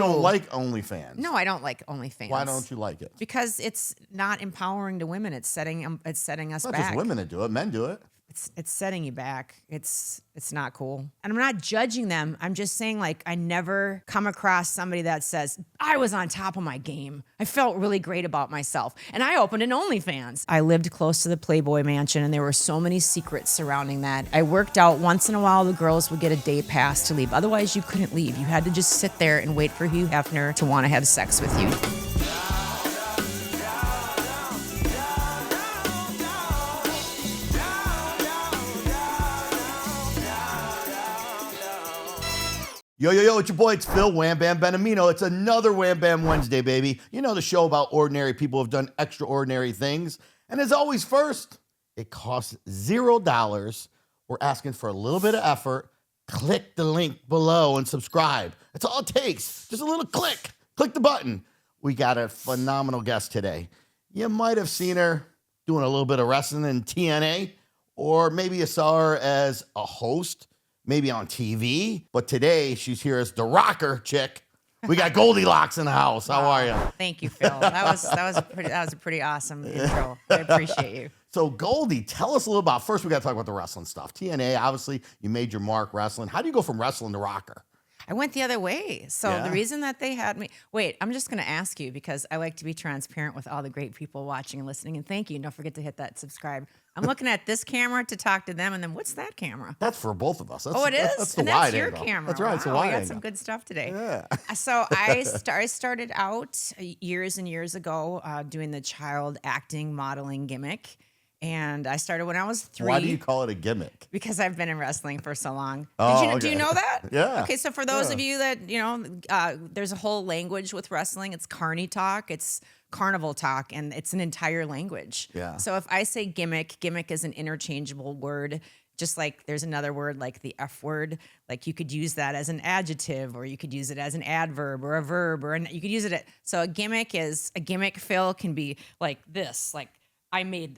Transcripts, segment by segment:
don't like OnlyFans. No, I don't like OnlyFans. Why don't you like it? Because it's not empowering to women. It's setting us It's not back. just women that do it. Men do it. It's setting you back. It's not cool. And I'm not judging them. I'm just saying, like, I never come across somebody that says, I was on top of my game. I felt really great about myself. And I opened an OnlyFans. I lived close to the Playboy Mansion, and there were so many secrets surrounding that. I worked out once in a while. The girls would get a day pass to leave. Otherwise, you couldn't leave. You had to just sit there and wait for Hugh Hefner to want to have sex with you. Yo, it's your boy, it's Phil Wham Bam Benamino. It's another Wham Bam Wednesday, baby. You know, the show about ordinary people who have done extraordinary things. And as always, first, it costs $0. We're asking for a little bit of effort. Click the link below and subscribe. That's all it takes. Just a little click. Click the button. We got a phenomenal guest today. You might have seen her doing a little bit of wrestling in TNA, or maybe you saw her as a host, maybe on TV, but today she's here as the rocker chick. We got Goldilocks in the house. How are you? Thank you, Phil. That was a pretty awesome intro. I appreciate you. So Goldie, tell us a little about, first we got to talk about the wrestling stuff. TNA, obviously, you made your mark wrestling. How do you go from wrestling to rocker? I went the other way. So Yeah. the reason that they had me, wait, I'm just going to ask you because I like to be transparent with all the great people watching and listening. And thank you. And don't forget to hit that subscribe. I'm looking at this camera to talk to them. And then what's that camera? That's for both of us. That's, It is? That's the And wide that's your angle. camera. That's right. It's a Wow, wide we got angle. some good stuff today. Yeah. So I started out years and years ago doing the child acting modeling gimmick. And I started when I was 3. Why do you call it a gimmick? Because I've been in wrestling for so long. Oh, Do you okay. know that? Yeah. Okay, so for those of you that, there's a whole language with wrestling. It's carny talk. It's carnival talk, and it's an entire language. Yeah. So if I say gimmick is an interchangeable word. Just like there's another word like the F word, like you could use that as an adjective, or you could use it as an adverb or a verb, you could use it. So a gimmick, Phil, can be like this, like, I made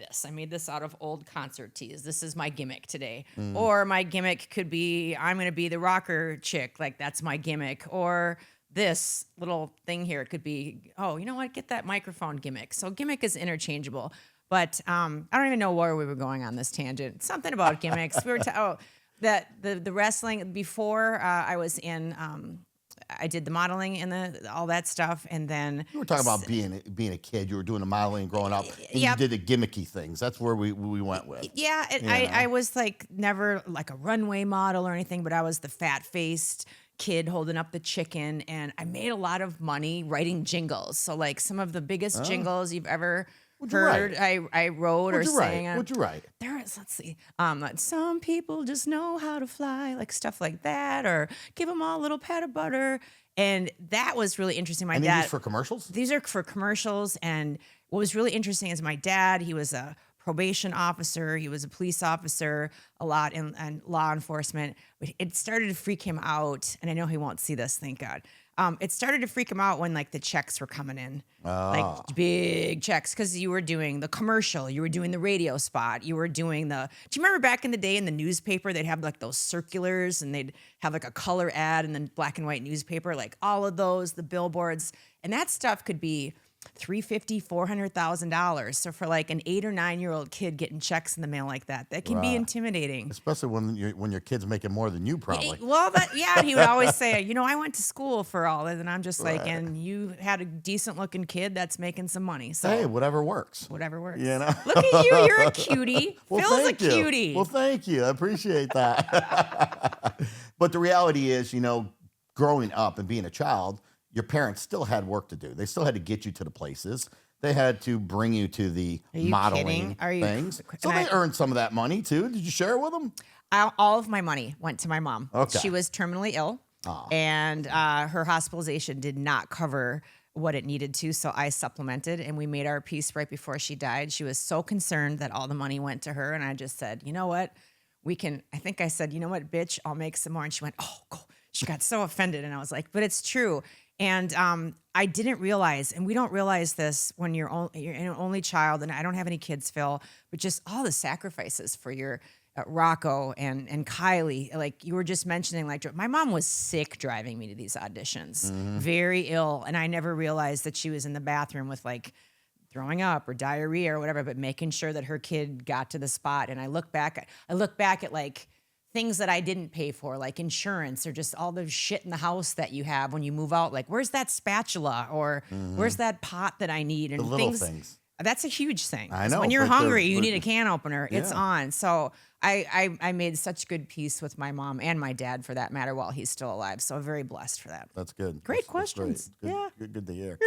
this out of old concert tees. This is my gimmick today. Or my gimmick could be, I'm going to be the rocker chick. Like, that's my gimmick. Or this little thing here, it could be, oh, you know what? Get that microphone gimmick. So gimmick is interchangeable. But I don't even know where we were going on this tangent. Something about gimmicks. We were that the wrestling before I was in. I did the modeling and all that stuff, and then You were talking about being a kid. You were doing the modeling growing up, and you did the gimmicky things. That's where we went with. Yeah, I was like never like a runway model or anything, but I was the fat-faced kid holding up the chicken, and I made a lot of money writing jingles. So like some of the biggest jingles you've ever heard, I wrote or sang. What'd you write? There is, let's see, like, some people just know how to fly, like stuff like that, or give them all a little pat of butter. And that was really interesting. My dad. These for commercials? These are for commercials. And what was really interesting is my dad, he was a probation officer. He was a police officer a lot in law enforcement. But it started to freak him out. And I know he won't see this, thank God. It started to freak him out when like the checks were coming in, like big checks, because you were doing the commercial, you were doing the radio spot, you were doing do you remember back in the day in the newspaper, they'd have like those circulars and they'd have like a color ad and then black and white newspaper, like all of those, the billboards, and that stuff could be $350,000, $400,000. So for like an 8 or 9-year-old kid getting checks in the mail like that can be intimidating. Especially when your kid's making more than you, probably. Well, he would always say, I went to school for all this, and I'm just like, and you had a decent looking kid that's making some money. So hey, whatever works. Whatever works. You know? Look at you, you're a cutie. Well, Phil's a thank you. cutie. Well, thank you. I appreciate that. But the reality is, growing up and being a child, your parents still had work to do. They still had to get you to the places. They had to bring you to the modeling things. So they earned some of that money too. Did you share it with them? All of my money went to my mom. Okay. She was terminally ill, and her hospitalization did not cover what it needed to, so I supplemented, and we made our peace right before she died. She was so concerned that all the money went to her, and I just said, you know what? I think I said, you know what, bitch, I'll make some more. And she went, oh, cool. She got so offended, and I was like, but it's true. And I didn't realize, and we don't realize this when you're an only child, and I don't have any kids, Phil, but just all the sacrifices for your Rocco and Kylie, like you were just mentioning, like my mom was sick driving me to these auditions, very ill. And I never realized that she was in the bathroom with like throwing up or diarrhea or whatever, but making sure that her kid got to the spot. And I look back at like things that I didn't pay for, like insurance or just all the shit in the house that you have when you move out. Like, where's that spatula or where's that pot that I need? And The little things. That's a huge thing. I know. When you're but hungry, they're- you but- need a can opener. It's Yeah. on. So I made such good peace with my mom and my dad for that matter while he's still alive. So I'm very blessed for that. That's good. Great That's questions. Good, Yeah. Good to hear.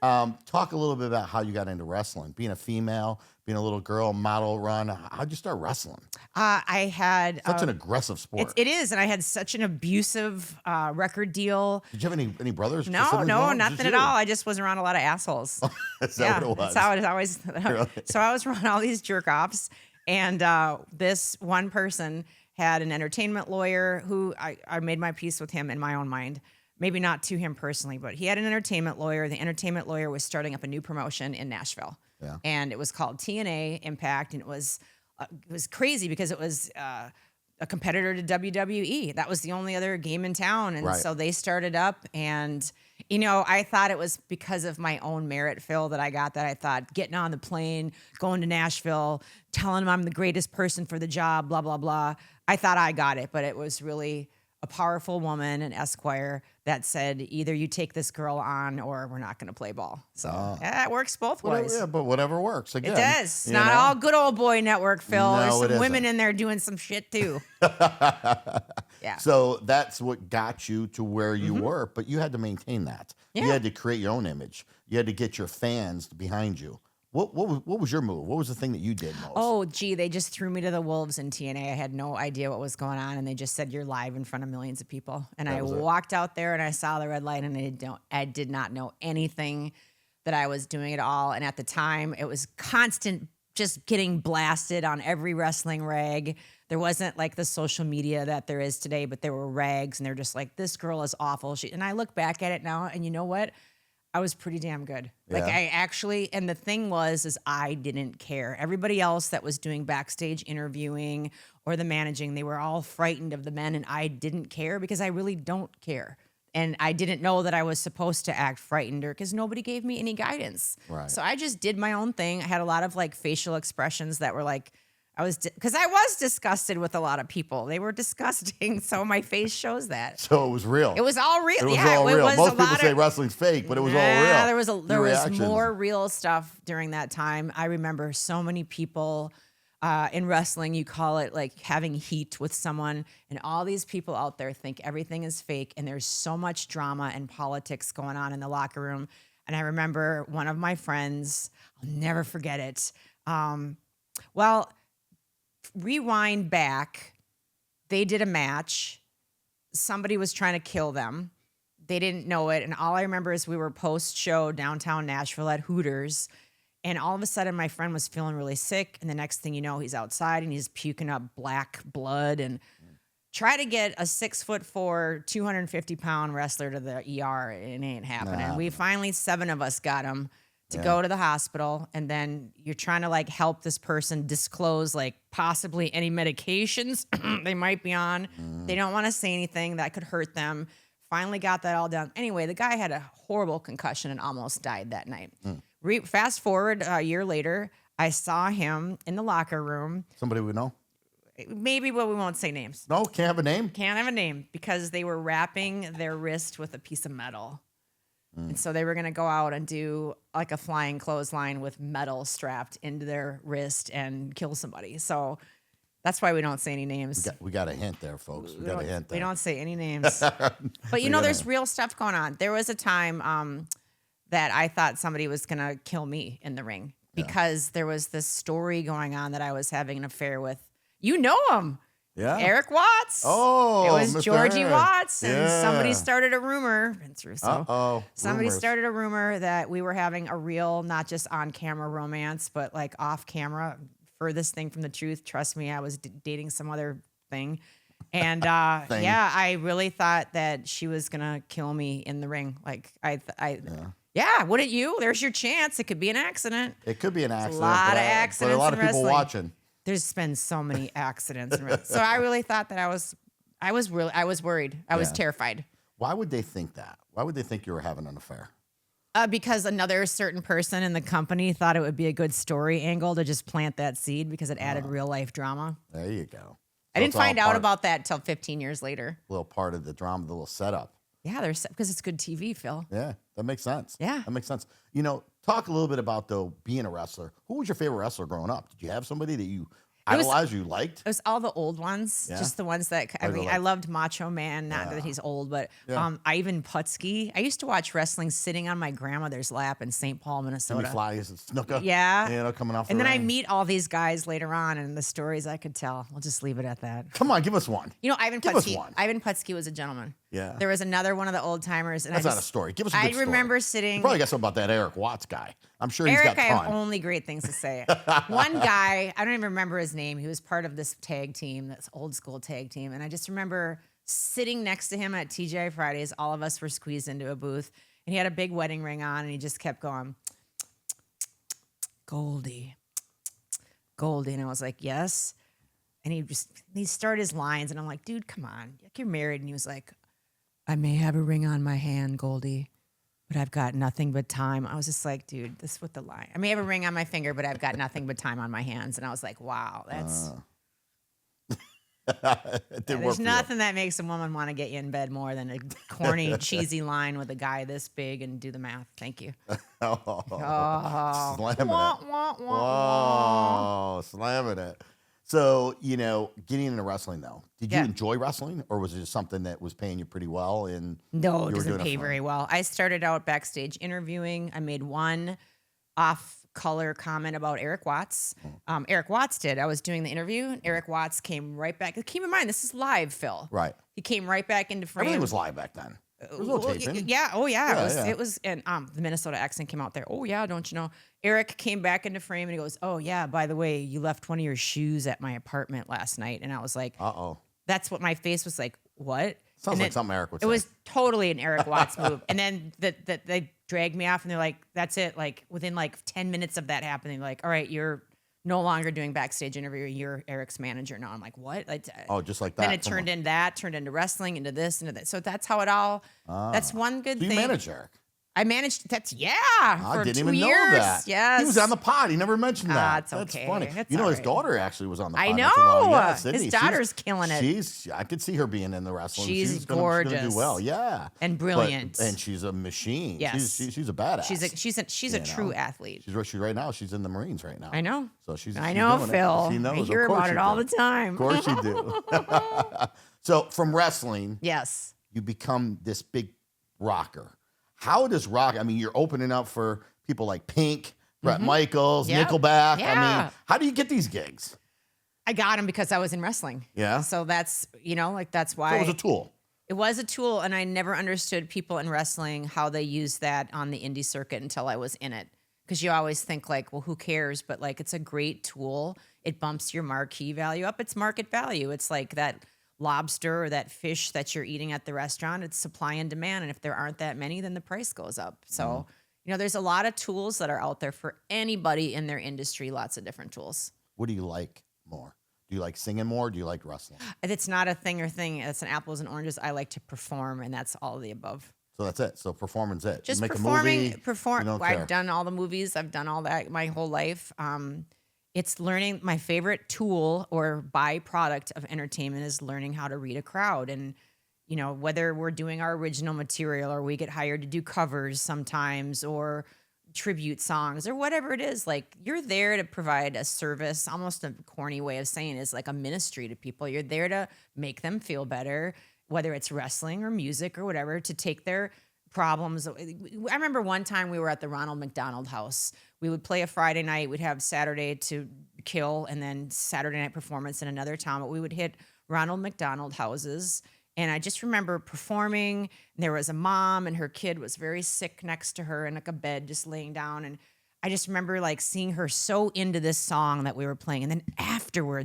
Talk a little bit about how you got into wrestling, being a female, being a little girl, model run. How'd you start wrestling? I had Such an aggressive sport. it is, and I had such an abusive record deal. Did you have any brothers? No, siblings? nothing Just at you? all. I just was around a lot of assholes. Is that what it was? That's how it always. Really? So I was around all these jerk offs, and this one person had an entertainment lawyer who I made my peace with him in my own mind. Maybe not to him personally, but he had an entertainment lawyer. The entertainment lawyer was starting up a new promotion in Nashville, Yeah. and it was called TNA Impact, and it was crazy because it was a competitor to WWE. That was the only other game in town, and Right. so they started up. And I thought it was because of my own merit, Phil, that I got that. I thought getting on the plane, going to Nashville, telling them I'm the greatest person for the job, blah blah blah. I thought I got it, but it was really a powerful woman, an Esquire, that said, either you take this girl on or we're not going to play ball. So it works both ways. Yeah, but whatever works. Again, It does. It's you not know? all good old boy network, Phil. No, There's it some women isn't. in there doing some shit too. Yeah. So that's what got you to where you were, but you had to maintain that. You Yeah. had to create your own image. You had to get your fans behind you. What was your move? What was the thing that you did most? Oh, gee, they just threw me to the wolves in TNA. I had no idea what was going on, and they just said, you're live in front of millions of people. And I was it. walked out there, and I saw the red light, and I did not know anything that I was doing at all. And at the time, it was constant just getting blasted on every wrestling rag. There wasn't like the social media that there is today, but there were rags, and they're just like, this girl is awful. And I look back at it now, and you know what? I was pretty damn good. Like Yeah. I actually, and the thing is I didn't care. Everybody else that was doing backstage interviewing or the managing, they were all frightened of the men, and I didn't care because I really don't care. And I didn't know that I was supposed to act frightened or because nobody gave me any guidance. Right. So I just did my own thing. I had a lot of like facial expressions that were like, because I was disgusted with a lot of people. They were disgusting. So my face shows that. So it was real. It was all real. It was yeah, all it real. was Most a people lot say of, wrestling's fake, but it was all Nah, real. There was reactions. more real stuff during that time. I remember so many people in wrestling, you call it like having heat with someone, and all these people out there think everything is fake, and there's so much drama and politics going on in the locker room. And I remember one of my friends, I'll never forget it. Rewind back, they did a match. Somebody was trying to kill them. They didn't know it. And all I remember is we were post-show downtown Nashville at Hooters. And all of a sudden, my friend was feeling really sick. And the next thing you know, he's outside and he's puking up black blood. And try to get a 6'4", 250-pound wrestler to the ER. It ain't happening. Nah. We finally, 7 of us got him to go to the hospital. And then you're trying to like help this person disclose like possibly any medications they might be on. They don't want to say anything that could hurt them. Finally got that all done. Anyway, the guy had a horrible concussion and almost died that night. Fast forward a year later, I saw him in the locker room. Somebody we know? Maybe, but we won't say names. No, can't have a name. Can't have a name because they were wrapping their wrist with a piece of metal. And so they were going to go out and do like a flying clothesline with metal strapped into their wrist and kill somebody. So that's why we don't say any names. We got a hint there, folks. We got a hint there. We don't say any names. But you know, there's real stuff going on. There was a time that I thought somebody was going to kill me in the ring because there was this story going on that I was having an affair with. You know him. Yeah. Eric Watts. Oh, it was Mr. Georgie Eric. Watts, and Yeah. somebody started a rumor. Vince Russo. Uh-oh. Somebody Rumors. started a rumor that we were having a real, not just on camera romance, but like off camera. Furthest thing from the truth. Trust me, I was dating some other thing. And Thing. yeah, I really thought that she was gonna kill me in the ring. Like yeah, wouldn't you? There's your chance. It could be an accident. It could be an accident. lot but of but a accidents lot in of people wrestling. watching. There's been so many accidents. So I really thought that I was worried. I was terrified. Why would they think that? Why would they think you were having an affair? Because another certain person in the company thought it would be a good story angle to just plant that seed because it added real life drama. There you go. I didn't find out about that until 15 years later. A little part of the drama, the little setup. Yeah, because it's good TV, Phil. Yeah, that makes sense. Yeah. That makes sense. You know, talk a little bit about, though, being a wrestler. Who was your favorite wrestler growing up? Did you have somebody that you idolized, you liked? It was all the old ones, just the ones that, I loved Macho Man, not that he's old, but Ivan Putski. I used to watch wrestling sitting on my grandmother's lap in St. Paul, Minnesota. Jimmy Flies and Snuka. Yeah. You know, coming off and then I ring. meet all these guys later on, and the stories I could tell. We'll just leave it at that. Come on, give us one. You know, Ivan Give us Putski. one. Ivan Putski was a gentleman. Yeah. There was another one of the old timers, and That's not a story. Give us a good story. I remember sitting. You probably got something about that Eric Watts guy. I'm sure he's Eric, got I time. have only great things to say. One guy, I don't even remember his name. He was part of this tag team, this old school tag team, and I just remember sitting next to him at TGI Fridays. All of us were squeezed into a booth, and he had a big wedding ring on, and he just kept going, Goldie, Goldie, and I was like, yes. And he started his lines, and I'm like, dude, come on, you're married. And he was like, I may have a ring on my hand, Goldie, but I've got nothing but time. I was just like, dude, this is what the line. I may have a ring on my finger, but I've got nothing but time on my hands. And I was like, wow, that's. There's nothing that makes a woman want to get you in bed more than a corny, cheesy line with a guy this big and do the math. Thank you. Slamming it. Whoa, slamming it. So, you know, getting into wrestling, though, did you enjoy wrestling, or was it just something that was paying you pretty well? No, it doesn't pay very well. I started out backstage interviewing. I made one off-color comment about Eric Watts. Eric Watts did. I was doing the interview, and Eric Watts came right back. Keep in mind, this is live, Phil. Right. He came right back into frame. Everything was live back then. There was no taping. Yeah. Oh, yeah. It was, and the Minnesota accent came out there. Oh, yeah. Don't you know? Eric came back into frame and he goes, oh, yeah. By the way, you left one of your shoes at my apartment last night. And I was like, that's what my face was like. What? Sounds like something Eric would say. It was totally an Eric Watts move. And then they dragged me off and they're like, that's it. Like within like 10 minutes of that happening, like, all right, you're no longer doing backstage interview. You're Eric's manager now. I'm like, what? Like, just like that. Then it turned into wrestling, into this, into that. So that's how it all. That's one good thing. You managed Eric. I managed. I didn't even know that. Yes, he was on the pod. He never mentioned that. That's okay. funny. It's you know, all his right. daughter actually was on the pod. I not too long ago. know. Yeah, Sydney. His daughter's killing it. I could see her being in the wrestling. She's She's gonna gorgeous. do well. Yeah, and brilliant. And she's a machine. Yes, she's a badass. She's a true athlete. She's right now. She's in the Marines right now. I know. So she's. I know, doing Phil. It. She knows. I hear about it all the time. Of course you do. So from wrestling, yes, you become this big rocker. How does rock? I mean, you're opening up for people like Pink, Bret Michaels, Nickelback. Yeah. I mean, how do you get these gigs? I got them because I was in wrestling. Yeah. So that's that's why So it was a tool. It was a tool, and I never understood people in wrestling how they use that on the indie circuit until I was in it. Because you always think like, well, who cares? But like, it's a great tool. It bumps your marquee value up. It's market value. It's like that lobster or that fish that you're eating at the restaurant. It's supply and demand. And if there aren't that many, then the price goes up. So, there's a lot of tools that are out there for anybody in their industry, lots of different tools. What do you like more? Do you like singing more? Or do you like wrestling? It's not a thing or thing. It's an apples and oranges. I like to perform, and that's all of the above. So that's it. So performance it. Just you make performing, a movie, I've done all the movies. I've done all that my whole life. It's learning. My favorite tool or byproduct of entertainment is learning how to read a crowd. And, whether we're doing our original material or we get hired to do covers sometimes or tribute songs or whatever it is, like you're there to provide a service. Almost a corny way of saying it is like a ministry to people. You're there to make them feel better, whether it's wrestling or music or whatever, to take their problems. I remember one time we were at the Ronald McDonald House. We would play a Friday night. We'd have Saturday to kill and then Saturday night performance in another town. But we would hit Ronald McDonald houses. And I just remember performing. And there was a mom and her kid was very sick next to her in like a bed just laying down. And I just remember like seeing her so into this song that we were playing. And then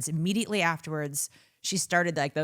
immediately afterwards, she started like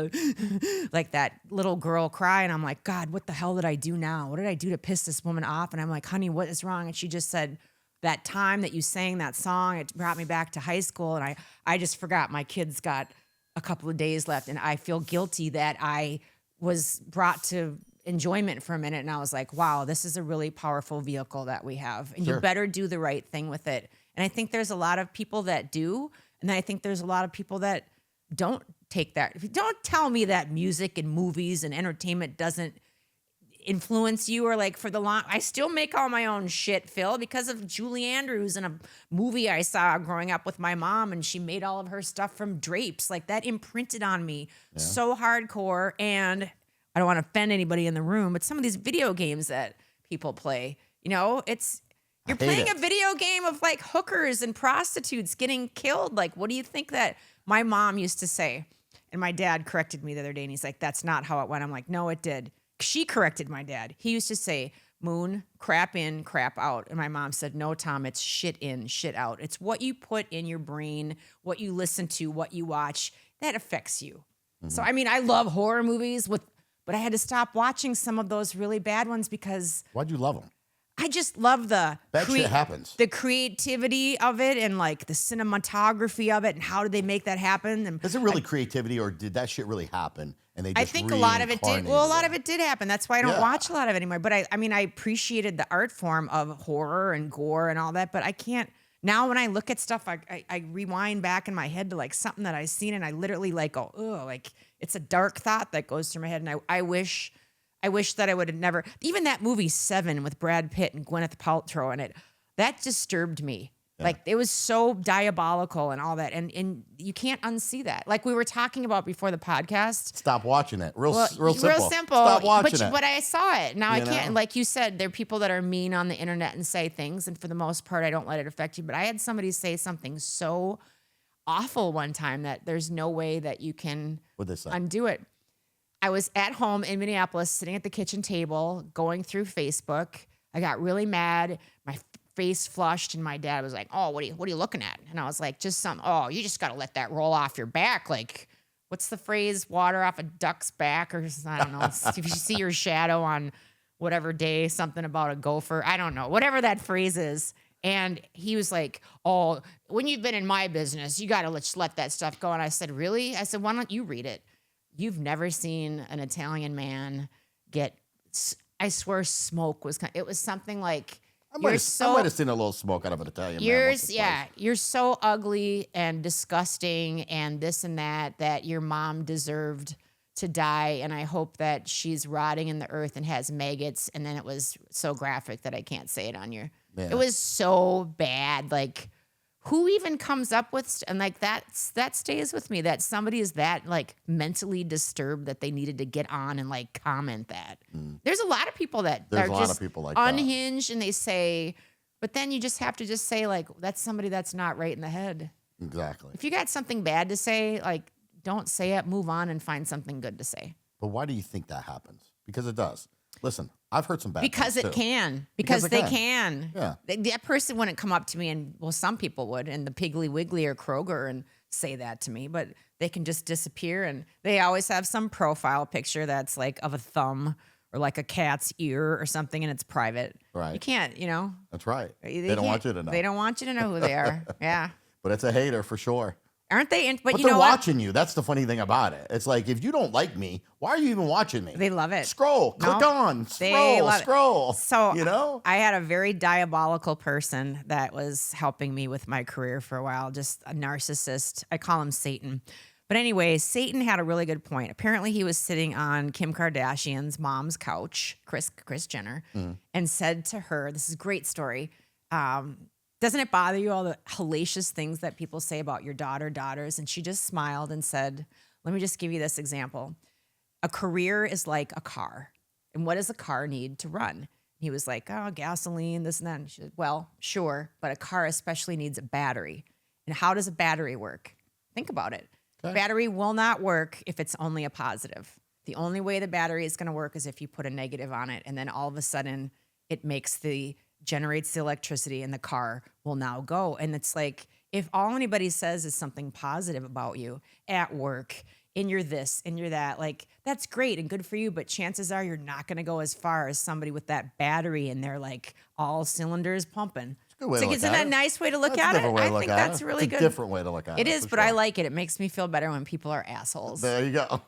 like that little girl cry. And I'm like, God, what the hell did I do now? What did I do to piss this woman off? And I'm like, honey, what is wrong? And she just said, that time that you sang that song, it brought me back to high school, and I just forgot my kids got a couple of days left, and I feel guilty that I was brought to enjoyment for a minute, and I was like, wow, this is a really powerful vehicle that we have, and you better do the right thing with it. And I think there's a lot of people that do, and I think there's a lot of people that don't take that. If you don't tell me that music and movies and entertainment doesn't influence you, or like for the long, I still make all my own shit, Phil, because of Julie Andrews and a movie I saw growing up with my mom, and she made all of her stuff from drapes. Like that imprinted on me so hardcore. And I don't want to offend anybody in the room, but some of these video games that people play, you know, you're playing a video game of like hookers and prostitutes getting killed. Like, what do you think that my mom used to say? And my dad corrected me the other day, and he's like, that's not how it went. I'm like, no, it did. She corrected my dad. He used to say, Moon, crap in, crap out. And my mom said, no, Tom, it's shit in, shit out. It's what you put in your brain, what you listen to, what you watch, that affects you. So, I mean, I love horror movies, but I had to stop watching some of those really bad ones because Why'd you love them? I just love the Shit happens. The creativity of it, and like the cinematography of it, and how did they make that happen? And Is it really creativity, or did that shit really happen? And they just I think a lot of it did. Well, a lot of it it did happen. That's why I don't watch a lot of it anymore. But I mean, I appreciated the art form of horror and gore and all that. But I can't now. When I look at stuff, I rewind back in my head to like something that I've seen, and I literally like go, oh, like it's a dark thought that goes through my head, and I wish that I would have never. Even that movie Seven with Brad Pitt and Gwyneth Paltrow in it, that disturbed me. Yeah. Like it was so diabolical and all that, and you can't unsee that. Like we were talking about before the podcast. Stop watching it. Real simple. Real simple. Stop watching it. But I saw it. Now I can't. know? Like you said, there are people that are mean on the internet and say things, and for the most part, I don't let it affect you. But I had somebody say something so awful one time that there's no way that you can undo it. I was at home in Minneapolis, sitting at the kitchen table, going through Facebook. I got really mad. My face flushed, and my dad was like, "Oh, what are you looking at?" And I was like, "Just some. Oh, you just got to let that roll off your back. Like, what's the phrase? Water off a duck's back, or I don't know. If you see your shadow on whatever day, something about a gopher. I don't know. Whatever that phrase is." And he was like, "Oh, when you've been in my business, you got to just let that stuff go." And I said, "Really?" I said, "Why don't you read it? You've never seen an Italian man get, I swear smoke was, it was something like, I might have seen a little smoke out of an Italian man once or twice. You're so ugly and disgusting and this and that your mom deserved to die. And I hope that she's rotting in the earth and has maggots." And then it was so graphic that I can't say it on your, It was so bad. Like, who even comes up with, and like that stays with me, that somebody is that like mentally disturbed that they needed to get on and like comment that. There's a lot of people that are just unhinged, and they say, but then you just have to just say like, that's somebody that's not right in the head. Exactly. If you got something bad to say, like, don't say it, move on and find something good to say. But why do you think that happens? Because it does. Listen, I've heard some bad because things it too. can. Because they can. Yeah. That person wouldn't come up to me, and well, some people would, in the Piggly Wiggly or Kroger, and say that to me, but they can just disappear, and they always have some profile picture that's like of a thumb or like a cat's ear or something, and it's private. Right. You can't, That's right. They don't want you to know. They don't want you to know who they are. Yeah. But it's a hater for sure. Aren't they? But you they're know what? watching you. That's the funny thing about it. It's like, if you don't like me, why are you even watching me? They love it. Scroll, click on, scroll. So I had a very diabolical person that was helping me with my career for a while, just a narcissist. I call him Satan. But anyway, Satan had a really good point. Apparently he was sitting on Kim Kardashian's mom's couch, Kris Jenner, and said to her, this is a great story, doesn't it bother you all the hellacious things that people say about your daughters? And she just smiled and said, let me just give you this example. A career is like a car. And what does a car need to run? He was like, oh, gasoline, this and that. And she said, well, sure, but a car especially needs a battery. And how does a battery work? Think about it. Okay. Battery will not work if it's only a positive. The only way the battery is going to work is if you put a negative on it, and then all of a sudden it generates the electricity, and the car will now go. And it's like, if all anybody says is something positive about you at work, and you're this and you're that, like, that's great and good for you, but chances are you're not going to go as far as somebody with that battery and they're like all cylinders pumping. Good way to look Isn't at that it. a nice way to look That's at a it? different way to I look think at that's it. really It's good. a different way to look at it. It is, for but I sure. like it. It makes me feel better when people are assholes. There you go.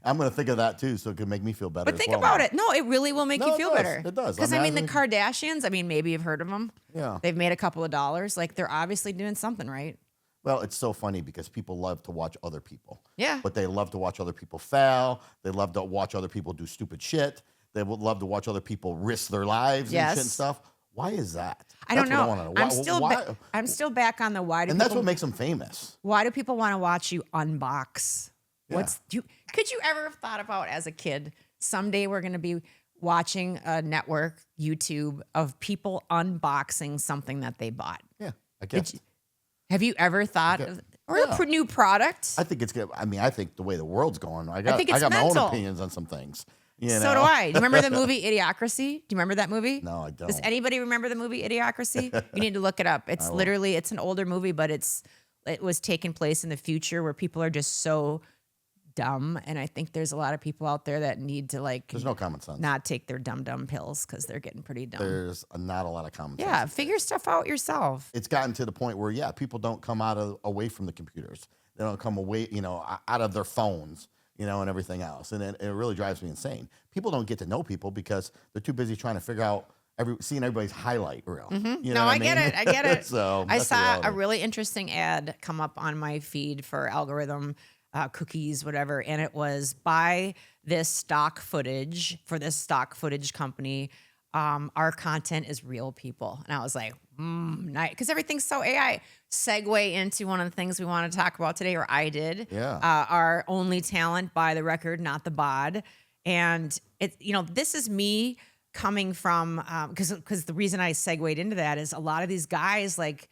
I'm going to think of that too, so it can make me feel better. But as think well about now. it. No, it really will make No, you it feel does. better. It does. Because I I mean, mean, the Kardashians. I mean, maybe you've heard of them. Yeah. They've made a couple of dollars. Like they're obviously doing something right. Well, it's so funny because people love to watch other people. Yeah. But they love to watch other people fail. They love to watch other people do stupid shit. They would love to watch other people risk their lives and shit and Yes. stuff. Why is that? I don't That's know. what I wanna know. I'm still back on the why do And that's people, what makes them famous. why do people want to watch you unbox? Yeah. Could you ever have thought about as a kid, someday we're going to be watching a network, YouTube, of people unboxing something that they bought? Yeah, I guess. Have you ever thought of, or Yeah. a new product? I think it's good. I mean, I think the way the world's going, I got think it's my mental. own opinions on some things. You So know? do I. Do you remember the movie Idiocracy? Do you remember that movie? No, I don't. Does anybody remember the movie Idiocracy? You need to look it up. It's literally, it's an older movie, but it was taking place in the future where people are just so dumb. And I think there's a lot of people out there that need to There's no common sense. not take their dumb pills because they're getting pretty dumb. There's not a lot of common sense. Yeah, figure stuff out yourself. It's gotten to the point where, yeah, people don't come away from the computers. They don't come away, out of their phones, and everything else. And it really drives me insane. People don't get to know people because they're too busy trying to figure out seeing everybody's highlight reel. You know No, what I get mean? it. I get it. So I that's the saw reality. a really interesting ad come up on my feed for algorithm cookies, whatever, and it was buy this stock footage for this stock footage company. Our content is real people, and I was like, nice, because everything's so AI. Segue into one of the things we want to talk about today, or I did. Yeah. Our only talent by the record, not the bod, and this is me coming from because the reason I segued into that is a lot of these guys like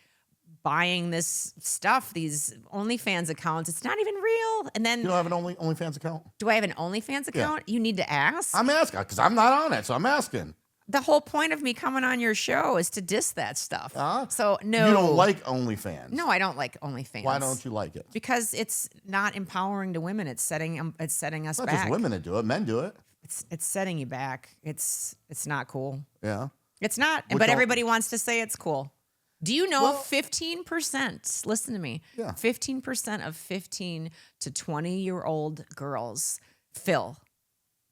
buying this stuff, these OnlyFans accounts. It's not even real. And then You don't have an OnlyFans account? do I have an OnlyFans account? You need to ask. I'm asking because I'm not on it, so I'm asking. The whole point of me coming on your show is to diss that stuff. Huh? So no, You don't like OnlyFans? No, I don't like OnlyFans. Why don't you like it? Because it's not empowering to women. It's setting us It's not back. just women that do it; men do it. It's setting you back. It's not cool. Yeah. It's not. Which but don't- everybody wants to say it's cool. Do you know Well- 15%? Listen to me. Yeah. 15% of 15 to 20-year-old girls, Phil,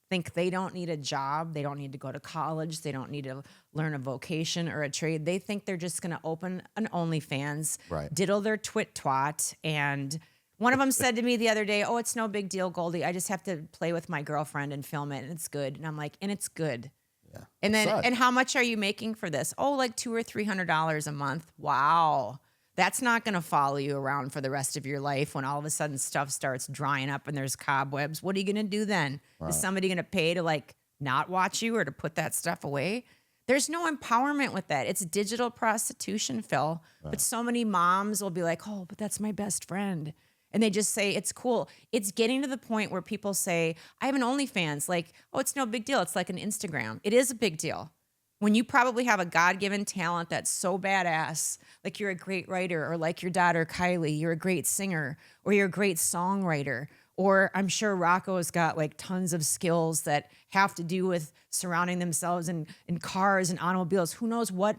think they don't need a job. They don't need to go to college. They don't need to learn a vocation or a trade. They think they're just going to open an OnlyFans, Right. diddle their twat. And one of them said to me the other day, "Oh, it's no big deal, Goldie. I just have to play with my girlfriend and film it, and it's good." And I'm like, "And it's good." Yeah. And then, Sad. and how much are you making for this? Oh, like $200 or $300 a month. Wow. That's not going to follow you around for the rest of your life when all of a sudden stuff starts drying up and there's cobwebs. What are you going to do then? Is somebody going to pay to like not watch you or to put that stuff away? There's no empowerment with that. It's digital prostitution, Phil. But so many moms will be like, "Oh, but that's my best friend." And they just say, it's cool. It's getting to the point where people say, "I have an OnlyFans." Like, "Oh, it's no big deal. It's like an Instagram." It is a big deal. When you probably have a God-given talent that's so badass, like you're a great writer, or like your daughter, Kylie, you're a great singer, or you're a great songwriter, or I'm sure Rocco's got like tons of skills that have to do with surrounding themselves in cars and automobiles. Who knows what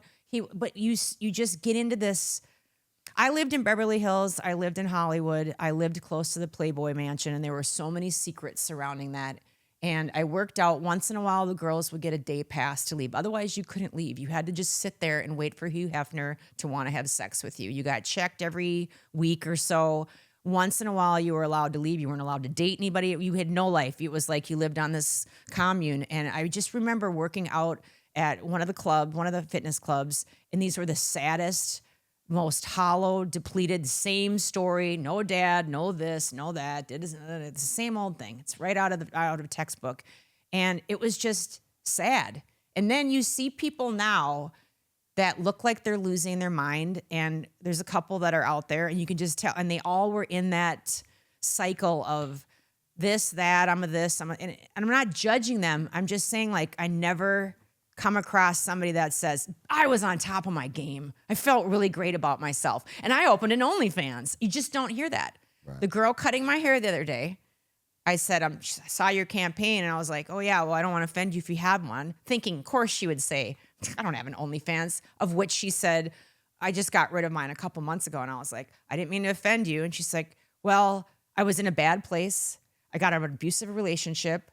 but you just get into this. I lived in Beverly Hills. I lived in Hollywood. I lived close to the Playboy Mansion, and there were so many secrets surrounding that. And I worked out once in a while. The girls would get a day pass to leave. Otherwise, you couldn't leave. You had to just sit there and wait for Hugh Hefner to want to have sex with you. You got checked every week or so. Once in a while, you were allowed to leave. You weren't allowed to date anybody. You had no life. It was like you lived on this commune. And I just remember working out at one of the fitness clubs, and these were the saddest, most hollow, depleted, same story. No dad, no this, no that. It's the same old thing. It's right out of textbook. And it was just sad. And then you see people now that look like they're losing their mind. And there's a couple that are out there, and you can just tell. And they all were in that cycle of this, that, and I'm not judging them. I'm just saying, like, I never come across somebody that says, "I was on top of my game. I felt really great about myself. And I opened an OnlyFans." You just don't hear that. Right. The girl cutting my hair the other day, I said, I saw your campaign, and I was like, "Oh yeah, well, I don't want to offend you if you have one." Thinking, of course she would say, I don't have an OnlyFans, of which she said, I just got rid of mine a couple months ago. And I was like, I didn't mean to offend you. And she's like, well, I was in a bad place. I got out of an abusive relationship.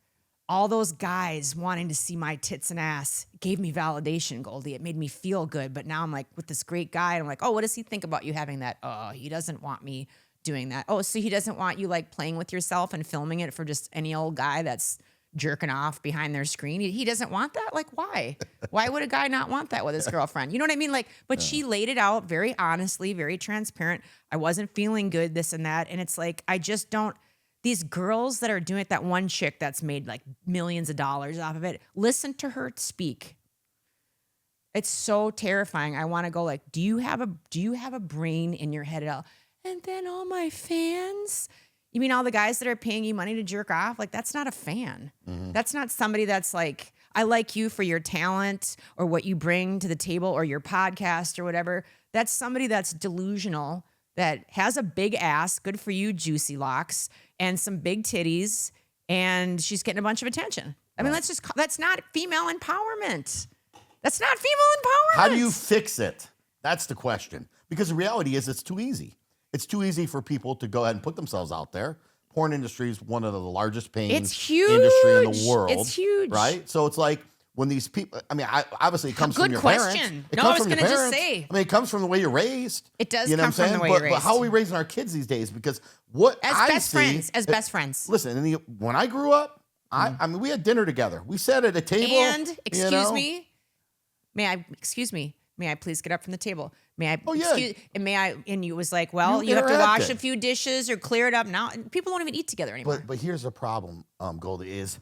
All those guys wanting to see my tits and ass gave me validation, Goldie. It made me feel good. But now I'm like with this great guy. And I'm like, oh, what does he think about you having that? Oh, he doesn't want me doing that. Oh, so he doesn't want you like playing with yourself and filming it for just any old guy that's jerking off behind their screen. He doesn't want that? Like, why? Why would a guy not want that with his girlfriend? You know what I mean? Like, but she laid it out very honestly, very transparent. I wasn't feeling good, this and that. And it's like, I just don't, these girls that are doing it, that one chick that's made like millions of dollars off of it, listen to her speak. It's so terrifying. I want to go like, do you have a brain in your head at all? And then all my fans, you mean all the guys that are paying you money to jerk off? Like, that's not a fan. Mm-hmm. That's not somebody that's like, I like you for your talent or what you bring to the table or your podcast or whatever. That's somebody that's delusional, that has a big ass, good for you, juicy locks, and some big titties, and she's getting a bunch of attention. I mean, that's not female empowerment. That's not female empowerment. How do you fix it? That's the question. Because the reality is it's too easy. It's too easy for people to go ahead and put themselves out there. Porn industry is one of the largest paying industry in the world. It's huge. Right? So it's like when these people, I mean, obviously it comes from your parents. Good question. It No, comes I was from your going to just parents. say. I mean, it comes from the way you're raised. It does you know come what I'm from the saying? way you're raised. But how are we raising our kids these days? Because what As I best see, friends. As best friends. Listen, when I grew up, I mean, we had dinner together. We sat at a table. And, excuse me, may I please get up from the table? May I? Oh, yeah. And you was like, well, you have to wash a few dishes or clear it up. Now people don't even eat together anymore. But here's the problem, Goldie, is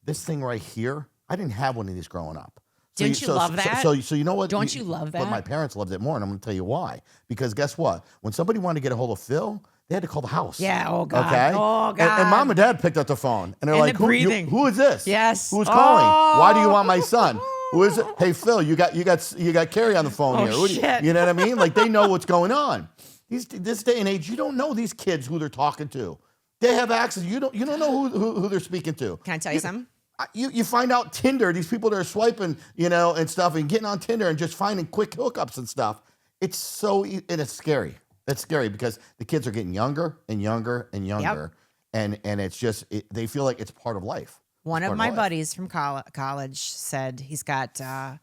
this thing right here. I didn't have one of these growing up. Didn't you love that? So you know what? Don't you love that? But my parents loved it more, and I'm going to tell you why. Because guess what? When somebody wanted to get a hold of Phil, they had to call the house. Yeah. Oh God. Okay. Oh God. And mom and dad picked up the phone, and they're And like, the breathing. Who is this? Yes. Who's calling? Why do you want my son? Who is it? Hey Phil, you got Carrie on the phone here. Oh, shit. You know what I mean? Like they know what's going on. This day and age, you don't know these kids who they're talking to. They have access. You don't know who they're speaking to. Can I tell you something? You find out Tinder, these people that are swiping, and stuff, and getting on Tinder and just finding quick hookups and stuff. It's and it's scary. It's scary because the kids are getting younger and younger and younger, and it's just they feel like it's part of life. One of my buddies from college said he's got, I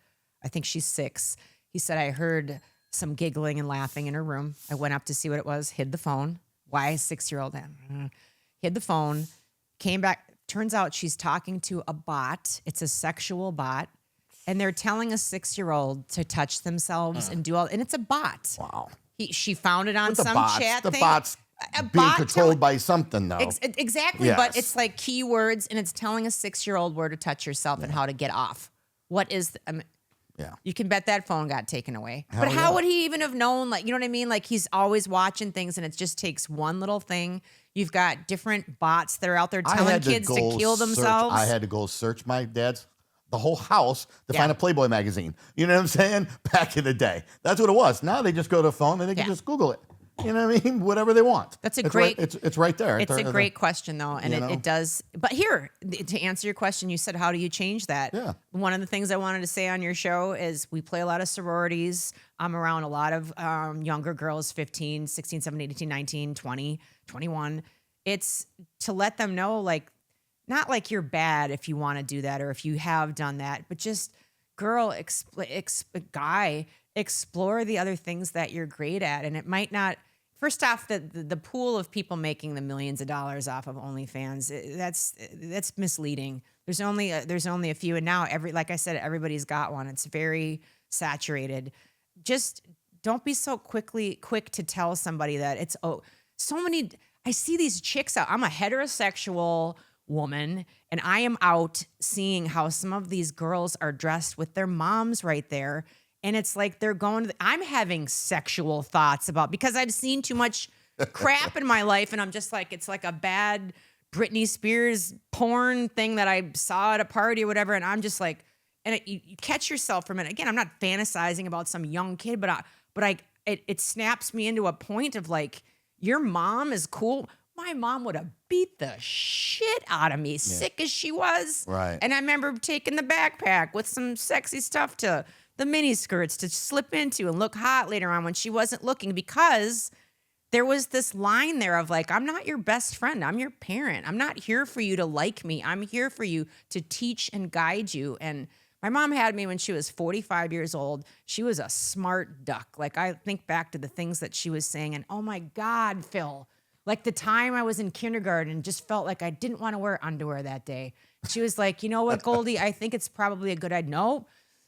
think she's 6. He said, I heard some giggling and laughing in her room. I went up to see what it was, hid the phone. Why a 6-year-old? Hid the phone, came back. Turns out she's talking to a bot. It's a sexual bot. And they're telling a 6-year-old to touch themselves and do all, and it's a bot. Wow. She found it on some chat the thing. bot's being controlled by something, though. Exactly, Yes. but it's like keywords, and it's telling a 6-year-old where to touch yourself and how to get off. What is? You can bet that phone got taken away. But how would he even have known? Like, you know what I mean? Like he's always watching things, and it just takes one little thing. You've got different bots that are out there telling kids to kill themselves. I had to go search the whole house to find a Playboy magazine. You know what I'm saying? Back in the day. That's what it was. Now they just go to a phone and they can just Google it. You know what I mean? Whatever they want. That's it's right there. It's a great question, though, and it does. But here, to answer your question, you said, how do you change that? Yeah. One of the things I wanted to say on your show is we play a lot of sororities. I'm around a lot of younger girls, 15, 16, 17, 18, 19, 20, 21. It's to let them know, like, not like you're bad if you want to do that or if you have done that, but just guy, explore the other things that you're great at. And it might not, first off, the pool of people making the millions of dollars off of OnlyFans, that's misleading. There's only a few. And now like I said, everybody's got one. It's very saturated. Just don't be so quick to tell somebody that it's, I see these chicks out. I'm a heterosexual woman, and I am out seeing how some of these girls are dressed with their moms right there. And it's like they're going I'm having sexual thoughts because I've seen too much crap in my life. And I'm just like, it's like a bad Britney Spears porn thing that I saw at a party or whatever. And I'm just like, and you catch yourself for a minute. Again, I'm not fantasizing about some young kid, but it snaps me into a point of like, your mom is cool. My mom would have beat the shit out of me, sick as she was. Right. And I remember taking the backpack with some sexy stuff to the mini skirts to slip into and look hot later on when she wasn't looking, because there was this line there of like, I'm not your best friend. I'm your parent. I'm not here for you to like me. I'm here for you to teach and guide you. And my mom had me when she was 45 years old. She was a smart duck. Like, I think back to the things that she was saying, and oh my God, Phil, like the time I was in kindergarten, just felt like I didn't want to wear underwear that day. She was like, you know what, Goldie, I think it's probably a good idea. No,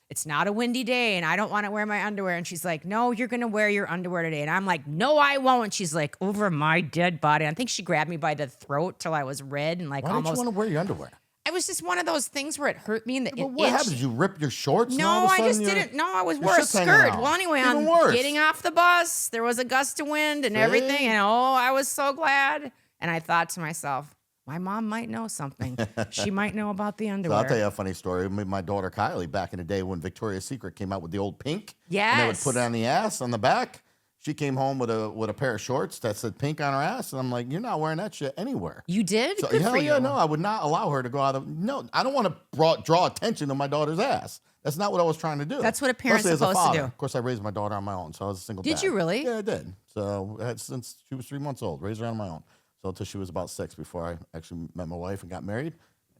it's not a windy day and I don't want to wear my underwear. And she's like, no, you're going to wear your underwear today. And I'm like, no, I won't. And she's like, over my dead body. I think she grabbed me by the throat till I was red and like Why almost. didn't you want to wear your underwear? It was just one of those things where it hurt me in the But what happened? Did you rip your shorts? and No, all of a I sudden just you're- didn't. No, I was your wore a shit's hanging skirt. out? Well, anyway, Even I'm worse. getting off the bus. There was a gust of wind and everything. See? And oh, I was so glad. And I thought to myself, my mom might know something. She might know about the So underwear. I'll tell you a funny story. My daughter Kylie, back in the day when Victoria's Secret came out with the old pink, and they would Yes. put it on the ass on the back. She came home with a pair of shorts that said pink on her ass, and I'm like, you're not wearing that shit anywhere. You did? So, Good hell for yeah, you. no, I would not allow her to go out of. No, I don't want to draw attention to my daughter's ass. That's not what I was trying to do. That's what a parent's Especially as a supposed to father. do. Of course, I raised my daughter on my own, so I was a single Did dad. you really? Yeah, I did. So since she was 3 months old, raised her on my own. So until she was about 6 before I actually met my wife and got married.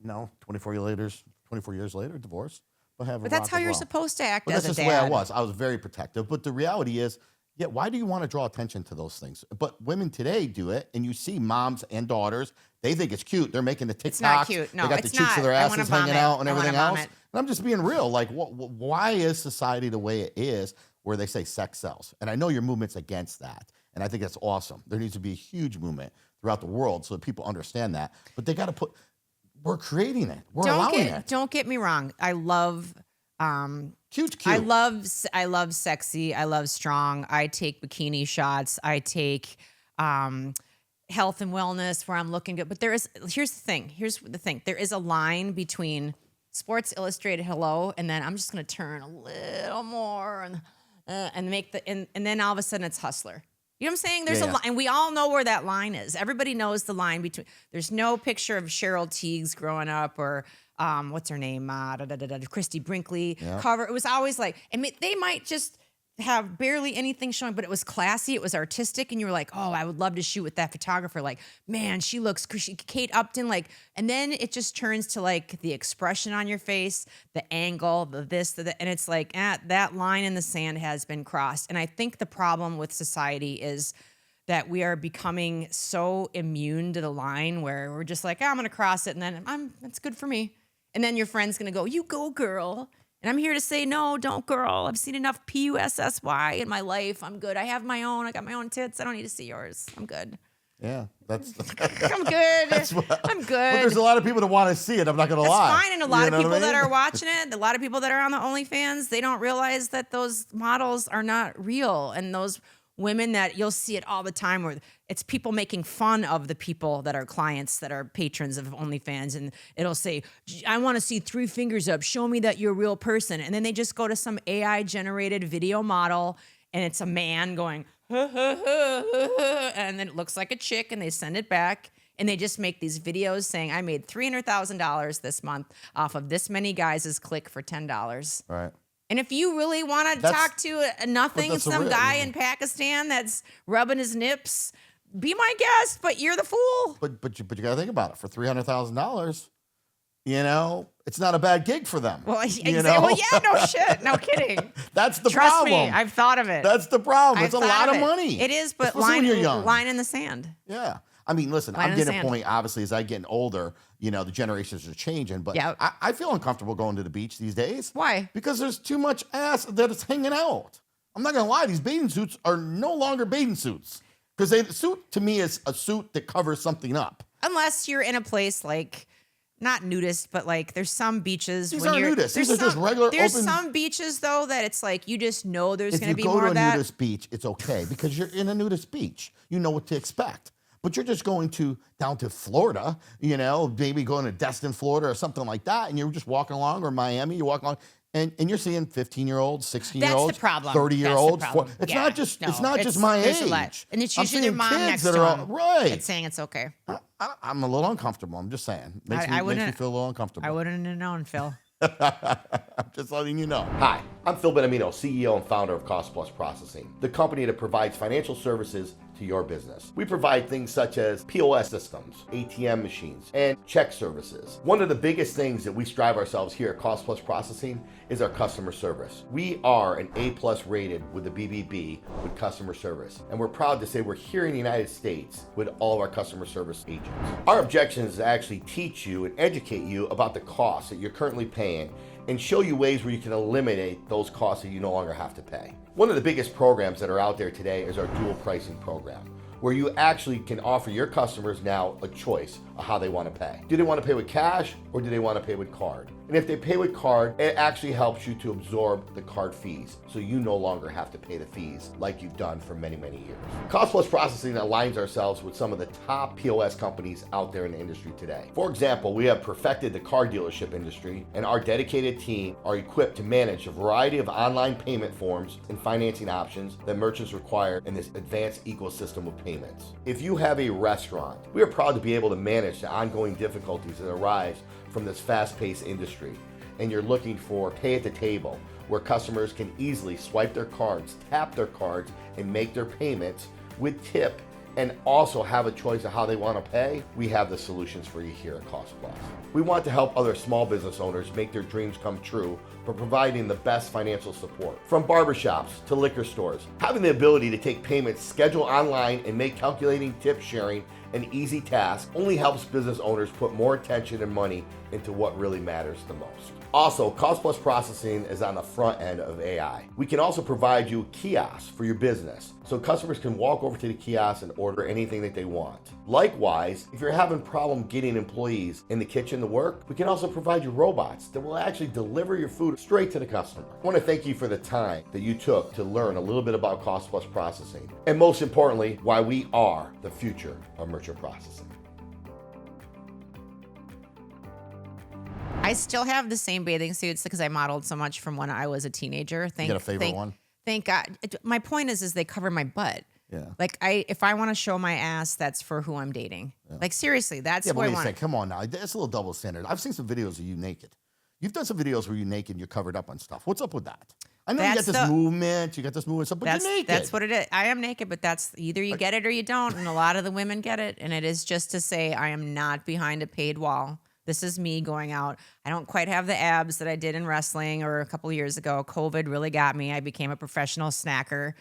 No, 24 years later, divorced. But that's how you're supposed to act But as that's a just dad. the way I was. I was very protective. But the reality is, yeah, why do you want to draw attention to those things? But women today do it, and you see moms and daughters, they think it's cute. They're making the TikToks. It's not cute. No, they got it's the cheeks not. of their I wanna asses hanging vomit. out and I wanna everything else. vomit. And I'm just being real. Like, why is society the way it is where they say sex sells? And I know your movement's against that. And I think that's awesome. There needs to be a huge movement throughout the world so that people understand that. But they got to we're creating it. We're allowing it. Don't get me wrong. I love Cute. I love sexy. I love strong. I take bikini shots. I take health and wellness where I'm looking good. But here's the thing. There is a line between Sports Illustrated hello, and then I'm just gonna turn a little more and make and then all of a sudden it's Hustler. You know what I'm saying? There's a line, and we all know where that line is. Everybody knows the line between. There's no picture of Cheryl Tiegs growing up or what's her name, Christy Brinkley cover. It was always like, and they might just have barely anything showing, but it was classy, it was artistic, and you were like, oh, I would love to shoot with that photographer. Like, man, she looks, Kate Upton, like, and then it just turns to like the expression on your face, the angle, the this, the, and it's like, that line in the sand has been crossed. And I think the problem with society is that we are becoming so immune to the line where we're just like, I'm gonna cross it, and then that's good for me. And then your friend's gonna go, you go, girl. And I'm here to say, no, don't, girl. I've seen enough PUSSY in my life. I'm good. I have my own. I got my own tits. I don't need to see yours. I'm good. Yeah, that's. I'm good. I'm good. But there's a lot of people that want to see it. I'm not going to lie. That's fine. And a lot of people what I that mean? are watching it, a lot of people that are on the OnlyFans, they don't realize that those models are not real. And those women that you'll see it all the time where it's people making fun of the people that are clients that are patrons of OnlyFans, and it'll say, I want to see 3 fingers up, show me that you're a real person. And then they just go to some AI generated video model and it's a man going and then it looks like a chick, and they send it back and they just make these videos saying, I made $300,000 this month off of this many guys' click for $10. Right. And if you really want to talk to some guy in Pakistan that's rubbing his nips, be my guest, but you're the fool. But you got to think about it. For $300,000, it's not a bad gig for them. Well, well, yeah, no shit, no kidding. That's the Trust problem. me, I've thought of it. That's the problem. I've It's a thought lot of money. It is, but Especially when you're young. line in the sand. Yeah. I mean, listen, Line I'm in the getting a sand. point, obviously, as I get older, the generations are changing, but Yeah. I feel uncomfortable going to the beach these days. Why? Because there's too much ass that is hanging out. I'm not going to lie. These bathing suits are no longer bathing suits. Because the suit, to me, is a suit that covers something up. Unless you're in a place like, not nudist, but like there's some beaches. These when aren't you're, nudists. there's These are just regular There's open- some beaches, though, that it's like you just know there's going to be If you more go of to a that. nudist beach, it's okay because you're in a nudist beach. You know what to expect. But you're just going down to Florida, maybe going to Destin, Florida or something like that, and you're just walking along, or Miami, you're walking along, and you're seeing 15-year-olds, 16-year-olds, That's the problem. 30-year-olds. That's the problem. It's Yeah. not just No, it's not just my there's a lot. age. And it's I'm usually their seeing mom kids next that to are them. right. It's saying it's okay. I'm a little uncomfortable. I'm just saying. Makes me feel a little uncomfortable. I wouldn't have known, Phil. I'm just letting you know. Hi, I'm Phil Benamino, CEO and founder of Cost Plus Processing, the company that provides financial services to your business. We provide things such as POS systems, ATM machines, and check services. One of the biggest things that we strive ourselves here at Cost Plus Processing is our customer service. We are an A+ rated with the BBB with customer service, and we're proud to say we're here in the United States with all of our customer service agents. Our objective is to actually teach you and educate you about the costs that you're currently paying and show you ways where you can eliminate those costs that you no longer have to pay. One of the biggest programs that are out there today is our dual pricing program, where you actually can offer your customers now a choice of how they want to pay. Do they want to pay with cash or do they want to pay with card? And if they pay with card, it actually helps you to absorb the card fees, so you no longer have to pay the fees like you've done for many, many years. Cost Plus Processing aligns ourselves with some of the top POS companies out there in the industry today. For example, we have perfected the car dealership industry, and our dedicated team are equipped to manage a variety of online payment forms and financing options that merchants require in this advanced ecosystem of payments. If you have a restaurant, we are proud to be able to manage the ongoing difficulties that arise from this fast-paced industry, and you're looking for pay at the table, where customers can easily swipe their cards, tap their cards, and make their payments with tip, and also have a choice of how they want to pay, we have the solutions for you here at Cost Plus. We want to help other small business owners make their dreams come true by providing the best financial support. From barbershops to liquor stores, having the ability to take payments, schedule online, and make calculating tip sharing an easy task only helps business owners put more attention and money into what really matters the most. Also, Cost Plus Processing is on the front end of AI. We can also provide you kiosks for your business, so customers can walk over to the kiosk and order anything that they want. Likewise, if you're having problem getting employees in the kitchen to work, we can also provide you robots that will actually deliver your food straight to the customer. I want to thank you for the time that you took to learn a little bit about Cost Plus Processing, and most importantly, why we are the future of merchant processing. I still have the same bathing suits because I modeled so much from when I was a teenager. You got a favorite one? Thank God. My point is they cover my butt. Yeah. Like if I want to show my ass, that's for who I'm dating. Yeah. Like seriously, that's what I want. Come on now, that's a little double standard. I've seen some videos of you naked. You've done some videos where you're naked and you're covered up on stuff. What's up with that? I know you got this movement, stuff, but you're naked. That's what it is. I am naked, but that's either you get it or you don't, and a lot of the women get it, and it is just to say I am not behind a paid wall. This is me going out. I don't quite have the abs that I did in wrestling or a couple of years ago. COVID really got me. I became a professional snacker.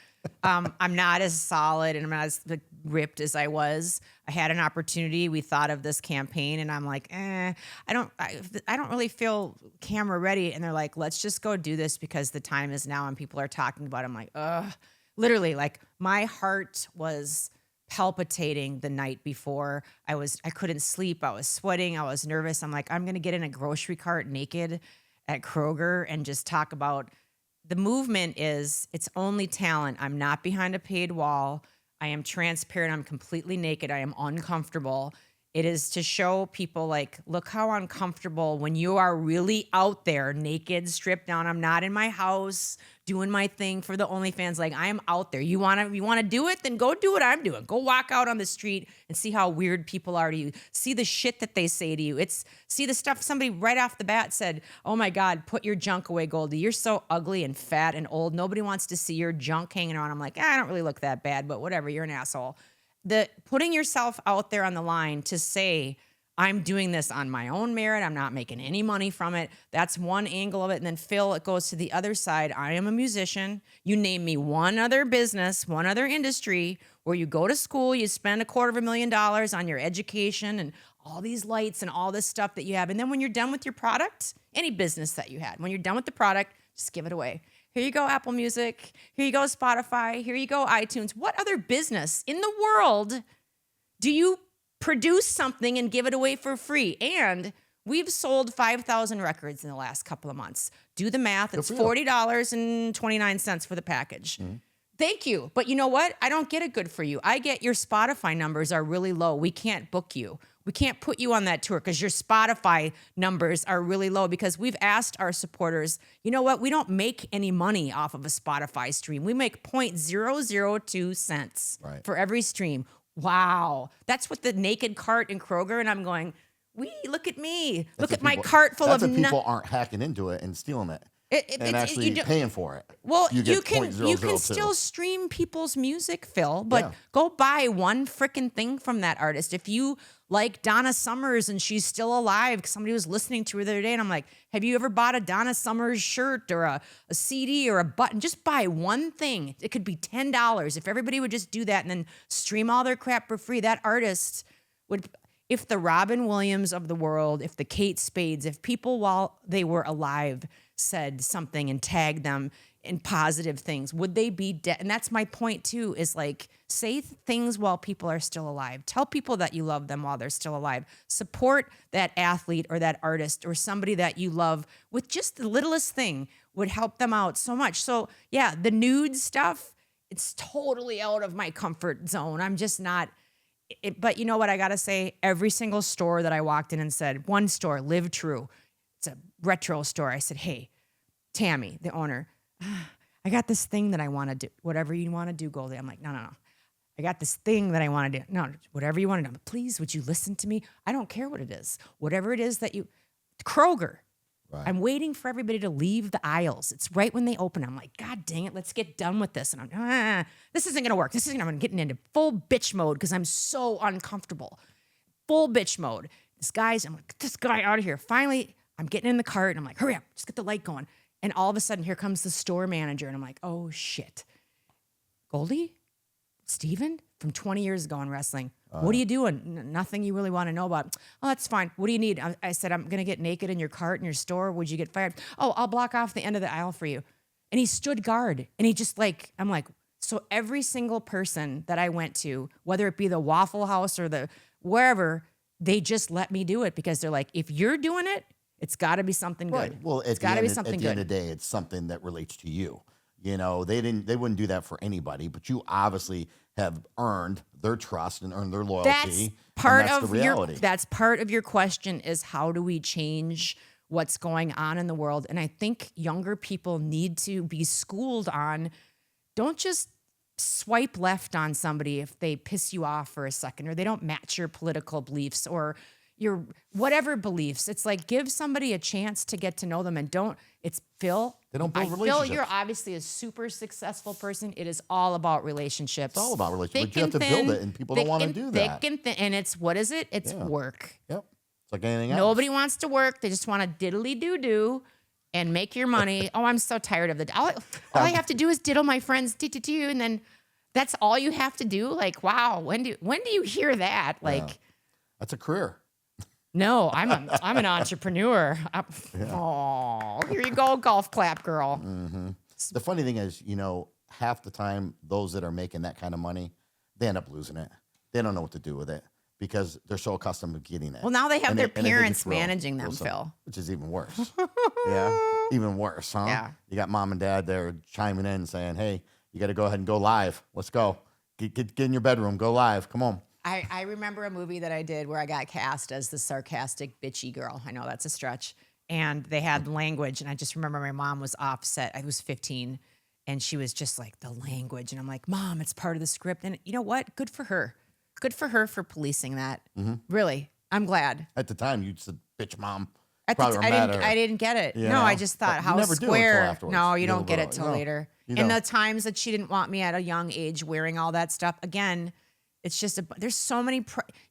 I'm not as solid and I'm not as ripped as I was. I had an opportunity. We thought of this campaign and I'm like, I don't really feel camera ready. And they're like, let's just go do this because the time is now and people are talking about it. I'm like, ugh. Literally, like my heart was palpitating the night before. I couldn't sleep. I was sweating. I was nervous. I'm like, I'm going to get in a grocery cart naked at Kroger and just talk about the movement is it's only talent. I'm not behind a paid wall. I am transparent. I'm completely naked. I am uncomfortable. It is to show people like, look how uncomfortable when you are really out there naked, stripped down. I'm not in my house doing my thing for the OnlyFans. Like I am out there. You want to do it? Then go do what I'm doing. Go walk out on the street and see how weird people are to you. See the shit that they say to you. See the stuff somebody right off the bat said, oh my God, put your junk away, Goldie. You're so ugly and fat and old. Nobody wants to see your junk hanging around. I'm like, I don't really look that bad, but whatever. You're an asshole. The putting yourself out there on the line to say, I'm doing this on my own merit. I'm not making any money from it. That's one angle of it. And then Phil, it goes to the other side. I am a musician. You name me one other business, one other industry where you go to school, you spend $250,000 on your education and all these lights and all this stuff that you have. And then when you're done with your product, any business that you had, when you're done with the product, just give it away. Here you go, Apple Music. Here you go, Spotify. Here you go, iTunes. What other business in the world do you produce something and give it away for free? And we've sold 5,000 records in the last couple of months. Do the math. It's $40.29 for the package. Mm-hmm. Thank you. But you know what? I don't get a good for you. I get your Spotify numbers are really low. We can't book you. We can't put you on that tour because your Spotify numbers are really low because we've asked our supporters, you know what? We don't make any money off of a Spotify stream. We make 0.002 cents for every stream. Wow. That's what the naked cart in Kroger. And I'm going, look at me. That's Look if at my people- cart full that's of if people aren't hacking into it and stealing it. And actually paying for it. Well, you get can 0.002. still stream people's music, Phil, but Yeah. go buy one freaking thing from that artist. If you like Donna Summers and she's still alive, because somebody was listening to her the other day, and I'm like, have you ever bought a Donna Summers shirt or a CD or a button? Just buy one thing. It could be $10. If everybody would just do that and then stream all their crap for free, that artist would. If the Robin Williams of the world, if the Kate Spades, if people while they were alive said something and tagged them in positive things, would they be dead? And that's my point too, is like, say things while people are still alive. Tell people that you love them while they're still alive. Support that athlete or that artist or somebody that you love with just the littlest thing would help them out so much. So yeah, the nude stuff, it's totally out of my comfort zone. I'm just not... but you know what I gotta say? Every single store that I walked in and said, one store, Live True, it's a retro store. I said, hey, Tammy, the owner, I got this thing that I want to do. Whatever you want to do, Goldie. I'm like, no. I got this thing that I want to do. No, whatever you want to do. Please, would you listen to me? I don't care what it is. Whatever it is that you... Kroger. Right. I'm waiting for everybody to leave the aisles. It's right when they open. I'm like, God dang it, let's get done with this. And I'm, this isn't going to work. I'm getting into full bitch mode because I'm so uncomfortable. Full bitch mode. I'm like, get this guy out of here. Finally, I'm getting in the cart and I'm like, hurry up, just get the light going. And all of a sudden, here comes the store manager. And I'm like, oh shit. Goldie? Steven? From 20 years ago in wrestling. What are you doing? Nothing you really want to know about. Oh, that's fine. What do you need? I said, I'm going to get naked in your cart in your store. Would you get fired? Oh, I'll block off the end of the aisle for you. And he stood guard. And he just like, I'm like, so every single person that I went to, whether it be the Waffle House or the wherever, they just let me do it because they're like, if you're doing it, it's got to be something good. Right. Well, it's got to be something at the good. end of the day, it's something that relates to you. You know, they wouldn't do that for anybody, but you obviously have earned their trust and earned their loyalty. That's part and that's of the reality. that's part of your question is how do we change what's going on in the world? And I think younger people need to be schooled on, don't just swipe left on somebody if they piss you off for a second or they don't match your political beliefs or your whatever beliefs. It's like give somebody a chance to get to know them and don't. It's Phil. They don't build Phil, relationships. you're obviously a super successful person. It is all about relationships. It's all about relationships. Thick But you have to and build it, and people don't want to do that. Thick and thin, and it's what is it? It's Yeah. work. Yep. It's like anything else. Nobody wants to work. They just want to diddly doo doo and make your money. Oh, I'm so tired of all I have to do is diddle my friends, and then that's all you have to do. Like, wow, when do you hear that? Like, Yeah. That's a career. no, I'm an entrepreneur. Oh, here you go, golf clap, girl. Mm-hmm. The funny thing is, you know, half the time those that are making that kind of money, they end up losing it. They don't know what to do with it because they're so accustomed to getting it. Well, now they have And their they think parents it's real. managing them, So- Phil. Which is even worse. Yeah, even worse, huh? Yeah. You got mom and dad there chiming in saying, hey, you got to go ahead and go live. Let's go. Get in your bedroom. Go live. Come on. I remember a movie that I did where I got cast as the sarcastic, bitchy girl. I know that's a stretch. And they had language. And I just remember my mom was offset. I was 15. And she was just like, the language. And I'm like, Mom, it's part of the script. And you know what? Good for her. Good for her for policing that. Really. I'm glad. At the time, you said, bitch, mom. At Probably the were mad at her. I didn't get it. You No, know? I just thought But you how never do until square. afterwards. No, you You don't don't get grow- it till no, later. you And don't. the times that she didn't want me at a young age wearing all that stuff. Again, it's just there's so many.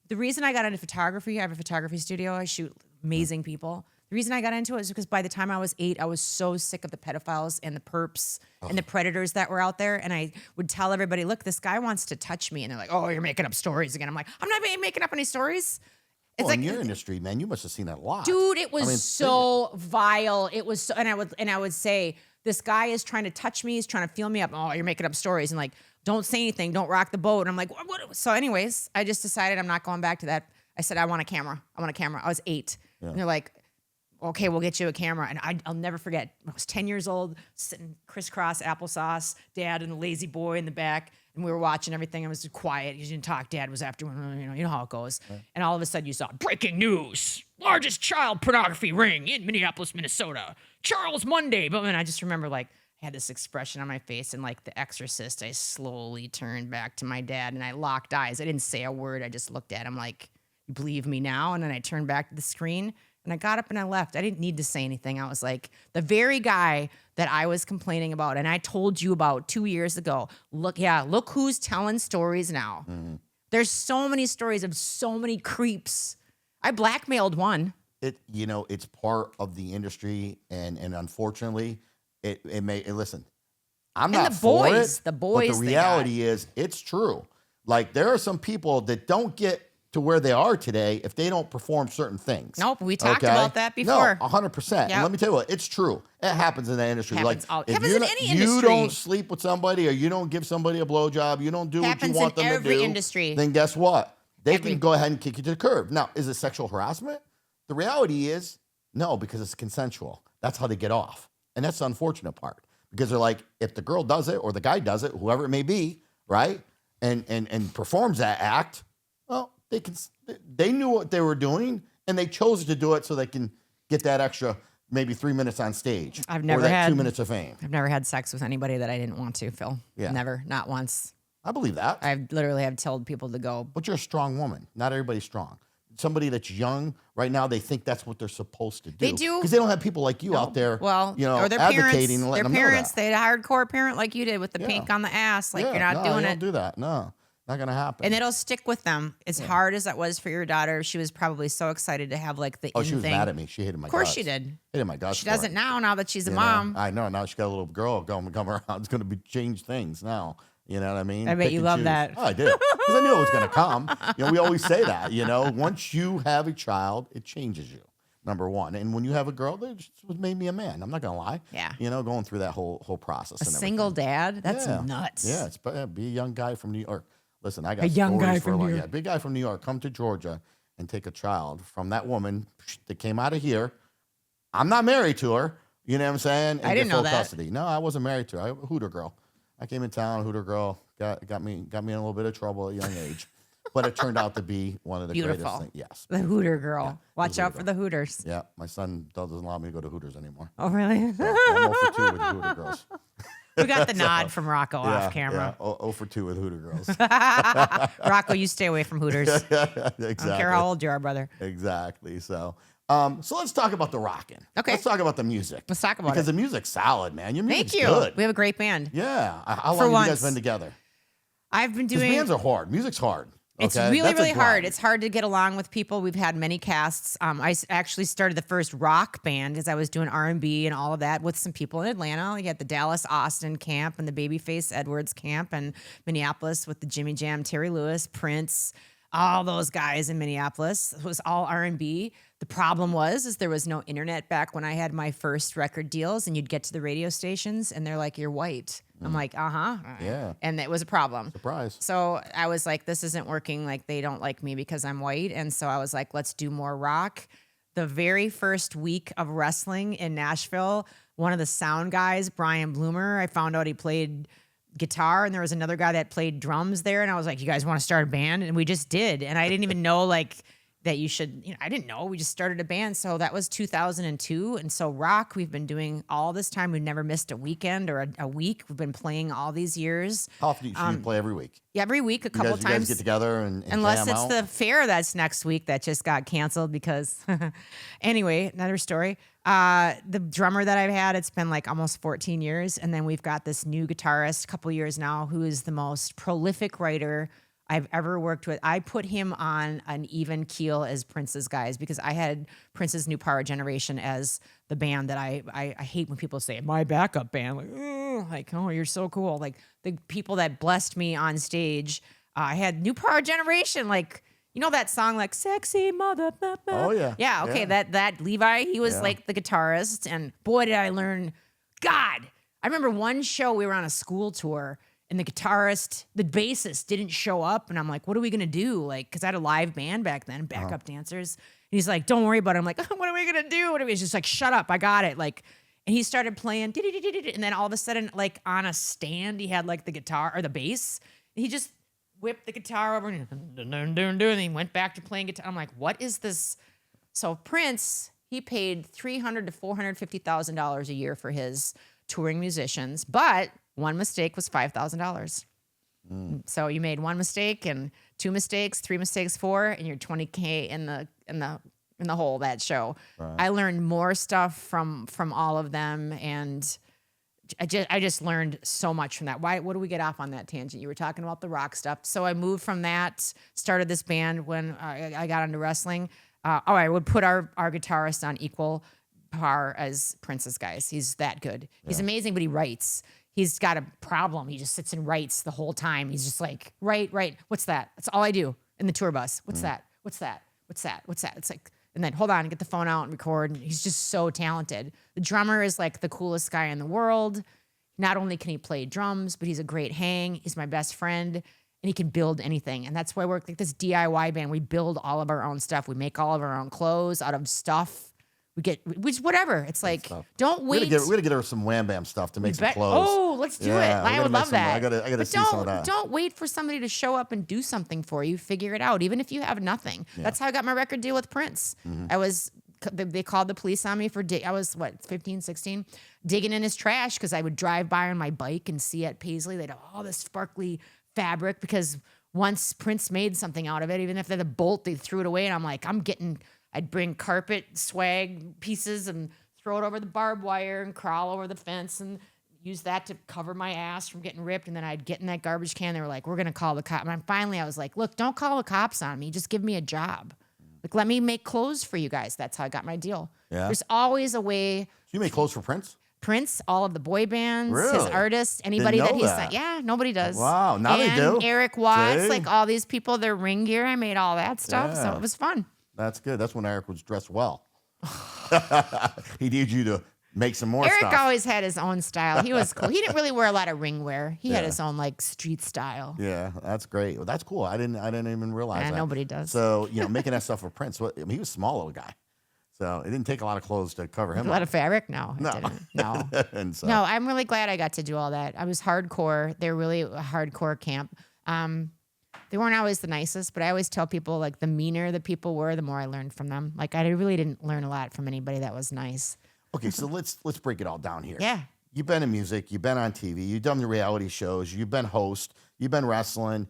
The reason I got into photography, I have a photography studio. I shoot amazing people. The reason I got into it is because by the time I was 8, I was so sick of the pedophiles and the perps and the predators that were out there. And I would tell everybody, look, this guy wants to touch me. And they're like, oh, you're making up stories again. I'm like, I'm not making up any stories. It's Well, like in your industry, man, you must have seen that a lot. dude, it was I mean, so vile. It was so, and I would say, this guy is trying to touch me. He's trying to feel me up. Oh, you're making up stories. And like, don't say anything. Don't rock the boat. And I'm like, what? So anyways, I just decided I'm not going back to that. I said, I want a camera. I want a camera. I was 8. Yeah. And they're like, okay, we'll get you a camera. And I'll never forget. I was 10 years old, sitting crisscross applesauce, dad and the lazy boy in the back. And we were watching everything. It was quiet. You didn't talk. Dad was after, you know how it goes. Right. And all of a sudden you saw breaking news. Largest child pornography ring in Minneapolis, Minnesota. Charles Monday. But then I just remember like, I had this expression on my face and like The Exorcist, I slowly turned back to my dad and I locked eyes. I didn't say a word. I just looked at him like, You believe me now? And then I turned back to the screen and I got up and I left. I didn't need to say anything. I was like, the very guy that I was complaining about and I told you about 2 years ago. Look who's telling stories now. Mm-hmm. There's so many stories of so many creeps. I blackmailed one. It's part of the industry, and unfortunately, it may. Listen, I'm And not the for boys, it. the boys, but the they reality is, it's true. Like, there are some people that don't get to where they are today if they don't perform certain things. Nope, we talked about that before. No, 100%. Yep. And let me tell you what, it's true. It happens in that industry. Happens like, happens if in any you industry. don't sleep with somebody, or you don't give somebody a blowjob, you don't do what you Happens want in them to every do, industry. then guess what? They Every- can go ahead and kick you to the curb. Now, is it sexual harassment? The reality is, no, because it's consensual. That's how they get off. And that's the unfortunate part. Because they're like, if the girl does it or the guy does it, whoever it may be, right? And performs that act, well, they knew what they were doing and they chose to do it so they can get that extra maybe 3 minutes on stage. I've never or that had 2 minutes of fame. I've never had sex with anybody that I didn't want to, Phil. Yeah. Never, not once. I believe that. I literally have told people to go. But you're a strong woman. Not everybody's strong. Somebody that's young right now, they think that's what they're supposed to do. They do. Because they don't have people like you out there, Well, or their advocating parents, and letting their them parents, know that. they had a hardcore parent like you did with the Yeah. pink on the ass. Like, Yeah, you're not doing you it. don't do that. No, not going to happen. And it'll stick with them. As hard as that was for your daughter, she was probably so excited to have like the in she was thing. mad at me. She hated my guts. Of course she did. Hated my guts. She for doesn't it. now that she's a You know? mom. I know. Now she got a little girl come around. It's going to be change things now. You know what I mean? I bet Pick you and love choose. that. Oh, I did. Because I knew it was going to come. We always say that. Once you have a child, it changes you. Number one. And when you have a girl, it just made me a man. I'm not going to lie. Yeah. Going through that whole process. A and single everything. dad? That's Yeah. nuts. Yeah, be a young guy from New York. Listen, I got A young stories guy for from New Yeah, York. big guy from New York. Come to Georgia and take a child from that woman that came out of here. I'm not married to her. You know what I'm saying? And I didn't get full know that. custody. No, I wasn't married to her. A Hooter girl. I came in town. Hooter girl got me in a little bit of trouble at a young age, but it turned out to be one of the Beautiful. greatest things. Yes. The Hooter girl. Yeah, Watch the out Hooter for the Hooters. Yeah, my son doesn't allow me to go to Hooters anymore. Oh, really? So, I'm 0 for 2 with the Hooter girls. We got the nod from Rocco off camera. Yeah, 0 for 2 with Hooter girls. Rocco, you stay away from Hooters. Exactly. I don't care how old you are, brother. Exactly. So let's talk about the rocking. Okay. Let's talk about the music. Let's talk about because it. the music's solid, man. Your music's Thank you. good. We have a great band. Yeah. How For long have you once. guys been together? I've been Because doing. bands are hard. Music's hard. It's okay? really, That's a really hard. grind. It's hard to get along with people. We've had many casts. Actually started the first rock band because I was doing R&B and all of that with some people in Atlanta. We had the Dallas Austin camp and the Babyface Edwards camp, and Minneapolis with the Jimmy Jam, Terry Lewis, Prince, all those guys in Minneapolis. It was all R&B. The problem is there was no internet back when I had my first record deals, and you'd get to the radio stations and they're like, "You're white." I'm like, "Uh-huh." Yeah. And it was a problem. Surprise. So I was like, this isn't working. Like, they don't like me because I'm white. And so I was like, let's do more rock. The very first week of wrestling in Nashville, one of the sound guys, Brian Bloomer, I found out he played guitar, and there was another guy that played drums there. And I was like, you guys want to start a band? And we just did. And I didn't even know that you should, I didn't know. We just started a band. So that was 2002. And so rock, we've been doing all this time. We've never missed a weekend or a week. We've been playing all these years. How often do you play every week? Every week, a couple You guys times. get together and Unless jam it's out? the fair that's next week that just got canceled because, anyway, another story. The drummer that I've had, it's been like almost 14 years. And then we've got this new guitarist, a couple years now, who is the most prolific writer I've ever worked with. I put him on an even keel as Prince's guys because I had Prince's New Power Generation as the band that I hate when people say my backup band. Like, oh, you're so cool. Like the people that blessed me on stage, I had New Power Generation. Like, you know that song like "Sexy Mother." Oh, yeah. Yeah. Okay. Yeah. That Levi, he was like the guitarist, and boy did I learn. God, I remember one show we were on a school tour. And the guitarist, the bassist didn't show up. And I'm like, what are we going to do? Like, because I had a live band back then, backup dancers. And he's like, don't worry about it. I'm like, what are we going to do? And he's just like, shut up. I got it. Like, and he started playing. And then all of a sudden, like on a stand, he had like the guitar or the bass. And he just whipped the guitar over and then he went back to playing guitar. I'm like, what is this? So Prince, he paid $300,000 to $450,000 a year for his touring musicians. But one mistake was $5,000. So you made one mistake and 2 mistakes, 3 mistakes, 4, and you're 20K in the hole that show. Right. I learned more stuff from all of them, and I just learned so much from that. What do we get off on that tangent? You were talking about the rock stuff. So I moved from that, started this band when I got into wrestling. I would put our guitarist on equal par as Prince's guys. He's that good. He's amazing, but he writes. He's got a problem. He just sits and writes the whole time. He's just like, write. What's that? That's all I do in the tour bus. What's that? What's that? It's like, and then hold on, get the phone out and record. And he's just so talented. The drummer is like the coolest guy in the world. Not only can he play drums, but he's a great hang. He's my best friend, and he can build anything. And that's why we're like this DIY band. We build all of our own stuff. We make all of our own clothes out of stuff. Whatever. It's like, don't wait. We gotta get her some Wham Bam stuff to make some clothes. Oh, let's do it. I would love that. I gotta see some of that. Don't wait for somebody to show up and do something for you. Figure it out, even if you have nothing. Yeah. That's how I got my record deal with Prince. They called the police on me I was 15, 16, digging in his trash because I would drive by on my bike and see at Paisley they'd have all this sparkly fabric because once Prince made something out of it, even if they're the bolt, they threw it away, and I'm like, I'd bring carpet swag pieces and throw it over the barbed wire and crawl over the fence and use that to cover my ass from getting ripped. And then I'd get in that garbage can. They were like, we're going to call the cops. And finally I was like, look, don't call the cops on me. Just give me a job. Like, let me make clothes for you guys. That's how I got my deal. Yeah. There's always a way. So you make clothes for Prince? Prince, all of the boy bands, really? His artists, anybody that he's signed. Yeah, nobody does. Wow, now they do. Eric Watts, like all these people, their ring gear, I made all that stuff. So it was fun. That's good. That's when Eric was dressed well. He needed you to make some more stuff. Eric always had his own style. He was cool. He didn't really wear a lot of ring wear. He had his own like street style. Yeah, that's great. Well, that's cool. I didn't even realize that. Nobody does. So, making that stuff for Prince, he was a small little guy. So it didn't take a lot of clothes to cover him. A lot of fabric? No. No. No, I'm really glad I got to do all that. I was hardcore. They're really a hardcore camp. They weren't always the nicest, but I always tell people, like, the meaner the people were, the more I learned from them. Like, I really didn't learn a lot from anybody that was nice. Okay, so let's break it all down here. Yeah. You've been in music. You've been on TV. You've done the reality shows. You've been host. You've been wrestling.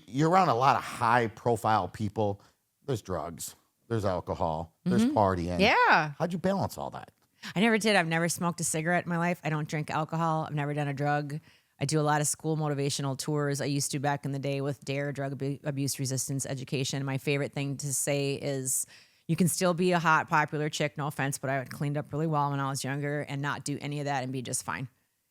You're around a lot of high-profile people. There's drugs. There's alcohol. There's partying. Yeah. How'd you balance all that? I never did. I've never smoked a cigarette in my life. I don't drink alcohol. I've never done a drug. I do a lot of school motivational tours. I used to back in the day with DARE, drug abuse resistance education. My favorite thing to say is you can still be a hot, popular chick, no offense, but I cleaned up really well when I was younger and not do any of that and be just fine.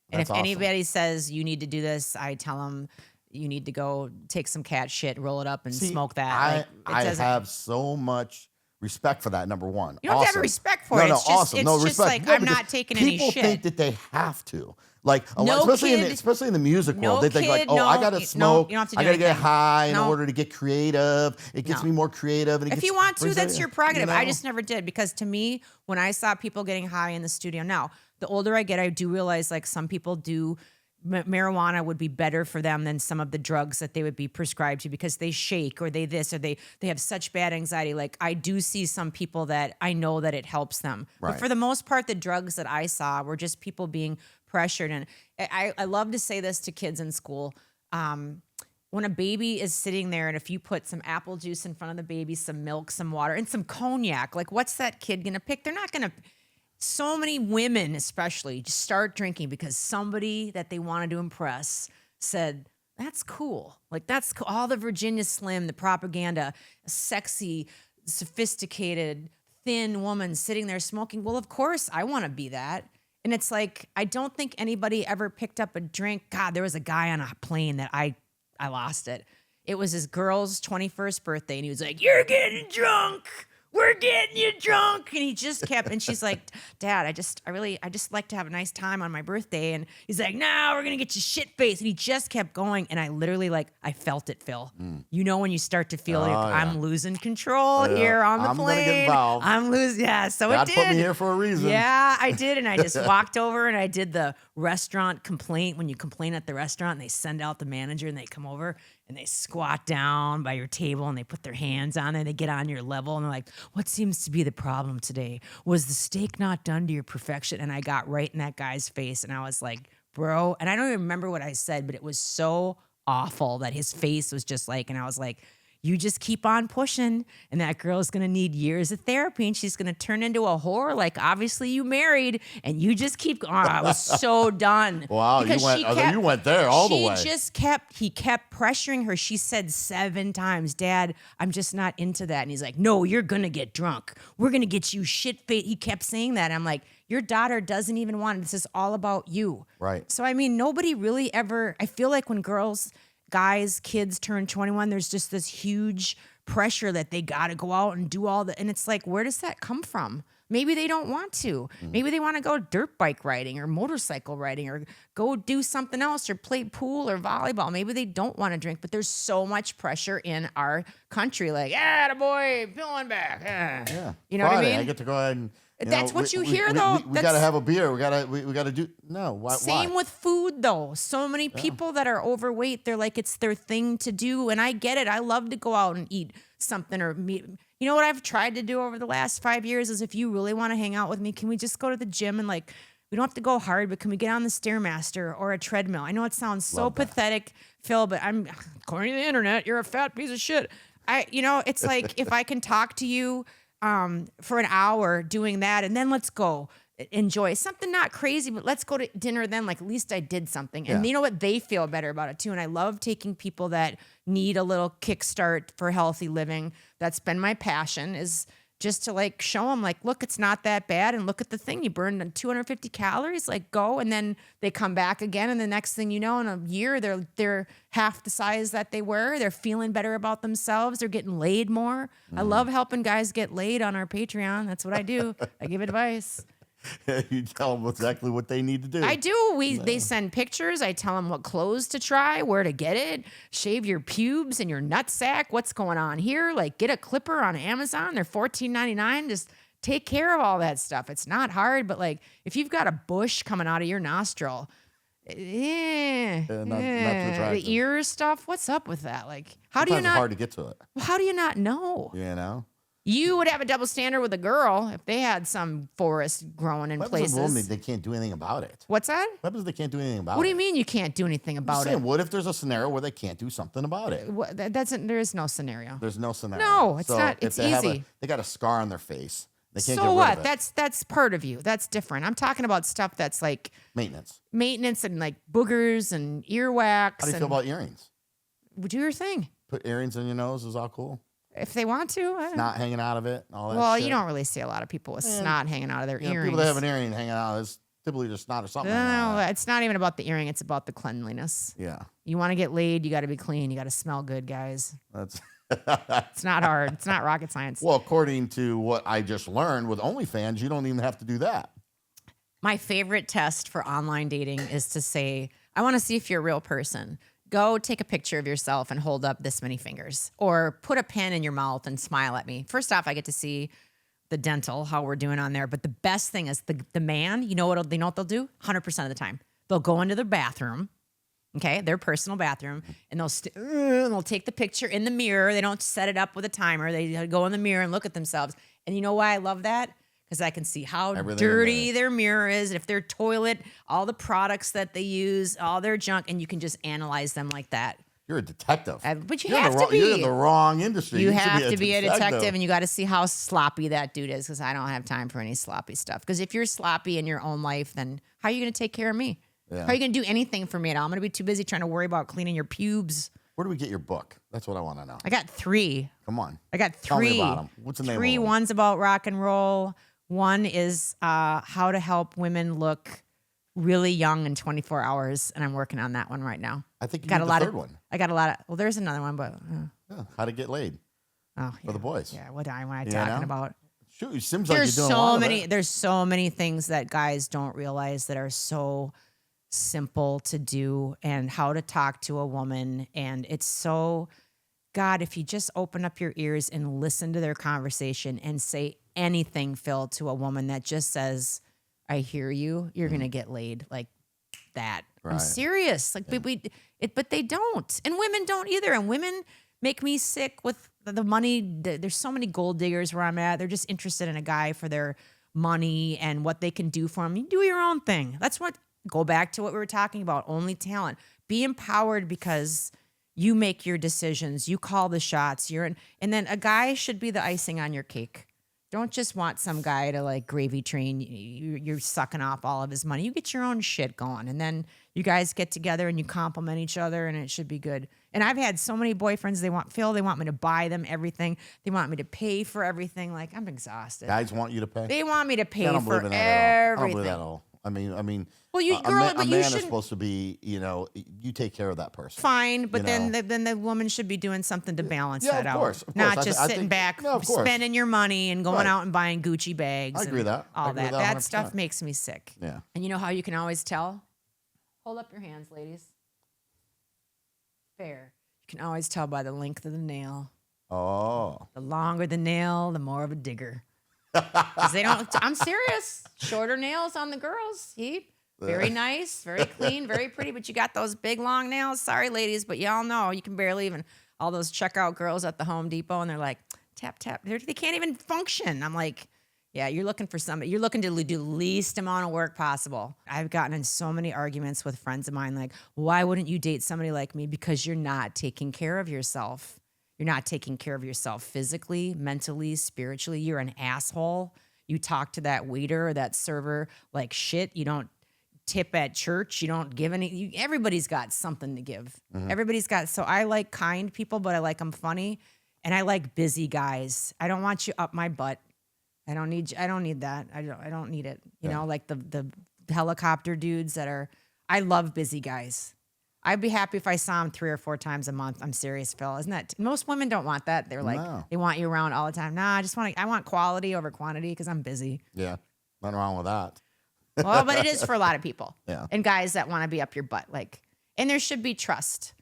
And if anybody says you need to do this, I tell them you need to go take some cat shit, roll it up and smoke that. I have so much respect for that, number one. You don't have to have respect for it. It's just, awesome. It's just like, I'm not taking any shit. People think that they have to. Like, especially in the music world, they think like, I gotta smoke, I gotta get high in order to get creative. It gets me more creative. And if you want to, that's your prerogative. I just never did, because to me, when I saw people getting high in the studio, now the older I get, I do realize like some people do. Marijuana would be better for them than some of the drugs that they would be prescribed to, because they shake or they this or they have such bad anxiety. Like, I do see some people that I know that it helps them. Right. But for the most part, the drugs that I saw were just people being pressured. And I love to say this to kids in school. When a baby is sitting there and if you put some apple juice in front of the baby, some milk, some water, and some cognac, like, what's that kid going to pick? They're not going to... So many women, especially, just start drinking because somebody that they wanted to impress said, that's cool. Like, that's cool. All the Virginia Slim, the propaganda, a sexy, sophisticated, thin woman sitting there smoking. Well, of course, I want to be that. And it's like, I don't think anybody ever picked up a drink. God, there was a guy on a plane that I lost it. It was his girl's 21st birthday, and he was like, you're getting drunk. We're getting you drunk. And he just kept, and she's like, Dad, I just like to have a nice time on my birthday. And he's like, no, we're going to get you shit faced. And he just kept going. And I literally, like, I felt it, Phil. You know, when you start to feel I'm losing control here on the plane. I'm going to get involved. I'm losing. Yeah. So God it did. put me here for a reason. Yeah, I did. And I just walked over and I did the restaurant complaint. When you complain at the restaurant and they send out the manager and they come over and they squat down by your table and they put their hands on it and they get on your level and they're like, what seems to be the problem today? Was the steak not done to your perfection? And I got right in that guy's face and I was like, bro, and I don't even remember what I said, but it was so awful that his face was just like, and I was like, you just keep on pushing, and that girl is going to need years of therapy, and she's going to turn into a whore. Like, obviously you married, and you just keep going. I was so done. Wow, Because you went there all the way. He kept pressuring her. She said 7 times, Dad, I'm just not into that. And he's like, no, you're going to get drunk. We're going to get you shit-faced. He kept saying that. I'm like, your daughter doesn't even want it. This is all about you. Right. So, I mean, nobody really ever, I feel like when guys, kids turn 21, there's just this huge pressure that they got to go out and do and it's like, where does that come from? Maybe they don't want to. Maybe they want to go dirt bike riding or motorcycle riding or go do something else or play pool or volleyball. Maybe they don't want to drink, but there's so much pressure in our country. Like, boy, pulling back. Yeah. You know what I Friday, mean? I get to go ahead and That's what you hear, though. We got to have a beer. We got to do. No, why? Same with food, though. So many people that are overweight, they're like, it's their thing to do. And I get it. I love to go out and eat something or meet. You know what I've tried to do over the last 5 years is if you really want to hang out with me, can we just go to the gym and like, we don't have to go hard, but can we get on the Stairmaster or a treadmill? I know it sounds so pathetic, Phil, but according to the internet, you're a fat piece of shit. It's like if I can talk to you for an hour doing that, and then let's go enjoy something not crazy, but let's go to dinner then. Like, at least I did something. And you know what? They feel better about it too. And I love taking people that need a little kickstart for healthy living. That's been my passion, is just to like show them like, look, it's not that bad. And look at the thing, you burned 250 calories, like go. And then they come back again. And the next thing you know, in a year, they're half the size that they were. They're feeling better about themselves. They're getting laid more. I love helping guys get laid on our Patreon. That's what I do. I give advice. You tell them exactly what they need to do. I do. They send pictures. I tell them what clothes to try, where to get it, shave your pubes and your nutsack. What's going on here? Like, get a clipper on Amazon. They're $14.99. Just take care of all that stuff. It's not hard, but like if you've got a bush coming out of your nostril, not too the ear stuff. What's up with that? Like, how Sometimes do you not? It's hard to get to it. How do you not know? You know. You would have a double standard with a girl if they had some forest growing in What places. happens if they can't do anything about it? What's that? What happens if they can't do anything about it? What do you mean you can't do anything about it? What if there's a scenario where they can't do something about it? There is no scenario. There's no scenario. No, it's So not. if It's they easy. they got a scar on their face. They can't get So rid what? of it. That's part of you. That's different. I'm talking about stuff that's like maintenance and like boogers and earwax. How do you feel about earrings? Do your thing. Put earrings in your nose is all cool. If they want to. Snot hanging out of it, all that. Well, shit. you don't really see a lot of people with snot hanging out of their earrings. People that have an earring hanging out is typically just snot or something. No, it's not even about the earring. It's about the cleanliness. Yeah. You want to get laid, you got to be clean. You got to smell good, guys. That's. It's not hard. It's not rocket science. Well, according to what I just learned with OnlyFans, you don't even have to do that. My favorite test for online dating is to say, I want to see if you're a real person. Go take a picture of yourself and hold up this many fingers, or put a pen in your mouth and smile at me. First off, I get to see the dental, how we're doing on there. But the best thing is the man, you know what they'll do? 100% of the time. They'll go into their bathroom, okay, their personal bathroom, and they'll take the picture in the mirror. They don't set it up with a timer. They go in the mirror and look at themselves. And you know why I love that? Because I can see how dirty their mirror is, if their toilet, all the products that they use, all their junk, and you can just analyze them like that. You're a detective. But you have to be. You're in the wrong industry. You have to be a detective, and you got to see how sloppy that dude is, because I don't have time for any sloppy stuff. Because if you're sloppy in your own life, then how are you going to take care of me? Yeah. How are you going to do anything for me at all? I'm going to be too busy trying to worry about cleaning your pubes. Where do we get your book? That's what I want to know. I got 3. Come on. I got 3. Tell me about them. What's the name of them? 3. One's about rock and roll. One is how to help women look really young in 24 hours, and I'm working on that one right now. I think you got the third one. I got a lot of. Well, there's another one, but how to get laid. Oh, for the boys. Yeah, what am I talking about? Shoot, it seems like you're doing a lot of it. There's so many things that guys don't realize that are so simple to do, and how to talk to a woman, and it's so. God, if you just open up your ears and listen to their conversation and say anything, Phil, to a woman that just says, I hear you, you're going to get laid like that. Right. I'm serious. Like, but they don't. And women don't either. And women make me sick with the money. There's so many gold diggers where I'm at. They're just interested in a guy for their money and what they can do for him. You do your own thing. That's what, go back to what we were talking about, only talent. Be empowered because you make your decisions. You call the shots. And then a guy should be the icing on your cake. Don't just want some guy to like gravy train. You're sucking off all of his money. You get your own shit going. And then you guys get together and you compliment each other and it should be good. And I've had so many boyfriends, they want me to buy them everything. They want me to pay for everything. Like, I'm exhausted. Guys want you to pay? They want me to pay I don't for believe in everything. that at all. I don't believe that at all. I mean, well, you, a girl, man, but a you man is shouldn't. supposed to be, you take care of that person. Fine, but you know? then the woman should be doing something to balance Yeah, that of out. course, of Not course. just I sitting think- back, no, of course. spending your money and going Right. out and buying Gucci bags. I agree with and that. I all agree that. with that That stuff 100%. makes me sick. Yeah. And you know how you can always tell? Hold up your hands, ladies. Fair. You can always tell by the length of the nail. Oh. The longer the nail, the more of a digger. 'Cause they don't. I'm serious. Shorter nails on the girls. See, very nice, very clean, very pretty. But you got those big long nails. Sorry, ladies, but y'all know you can barely even. All those checkout girls at the Home Depot, and they're like tap tap. They can't even function. I'm like, yeah, you're looking for somebody. You're looking to do the least amount of work possible. I've gotten in so many arguments with friends of mine. Like, why wouldn't you date somebody like me? Because you're not taking care of yourself. You're not taking care of yourself physically, mentally, spiritually. You're an asshole. You talk to that waiter or that server like shit. You don't tip at church. You don't give any. Everybody's got something to give. Everybody's got. So I like kind people, but I like them funny, and I like busy guys. I don't want you up my butt. I don't need that. I don't need it. You know, like the helicopter dudes that are. I love busy guys. I'd be happy if I saw him 3 or 4 times a month. I'm serious, Phil. Isn't that most women don't want that? They're like they want you around all the time. Nah, I want quality over quantity because I'm busy. Yeah. Nothing wrong with that. Well, but it is for a lot of people. Yeah. And guys that want to be up your butt. And there should be trust.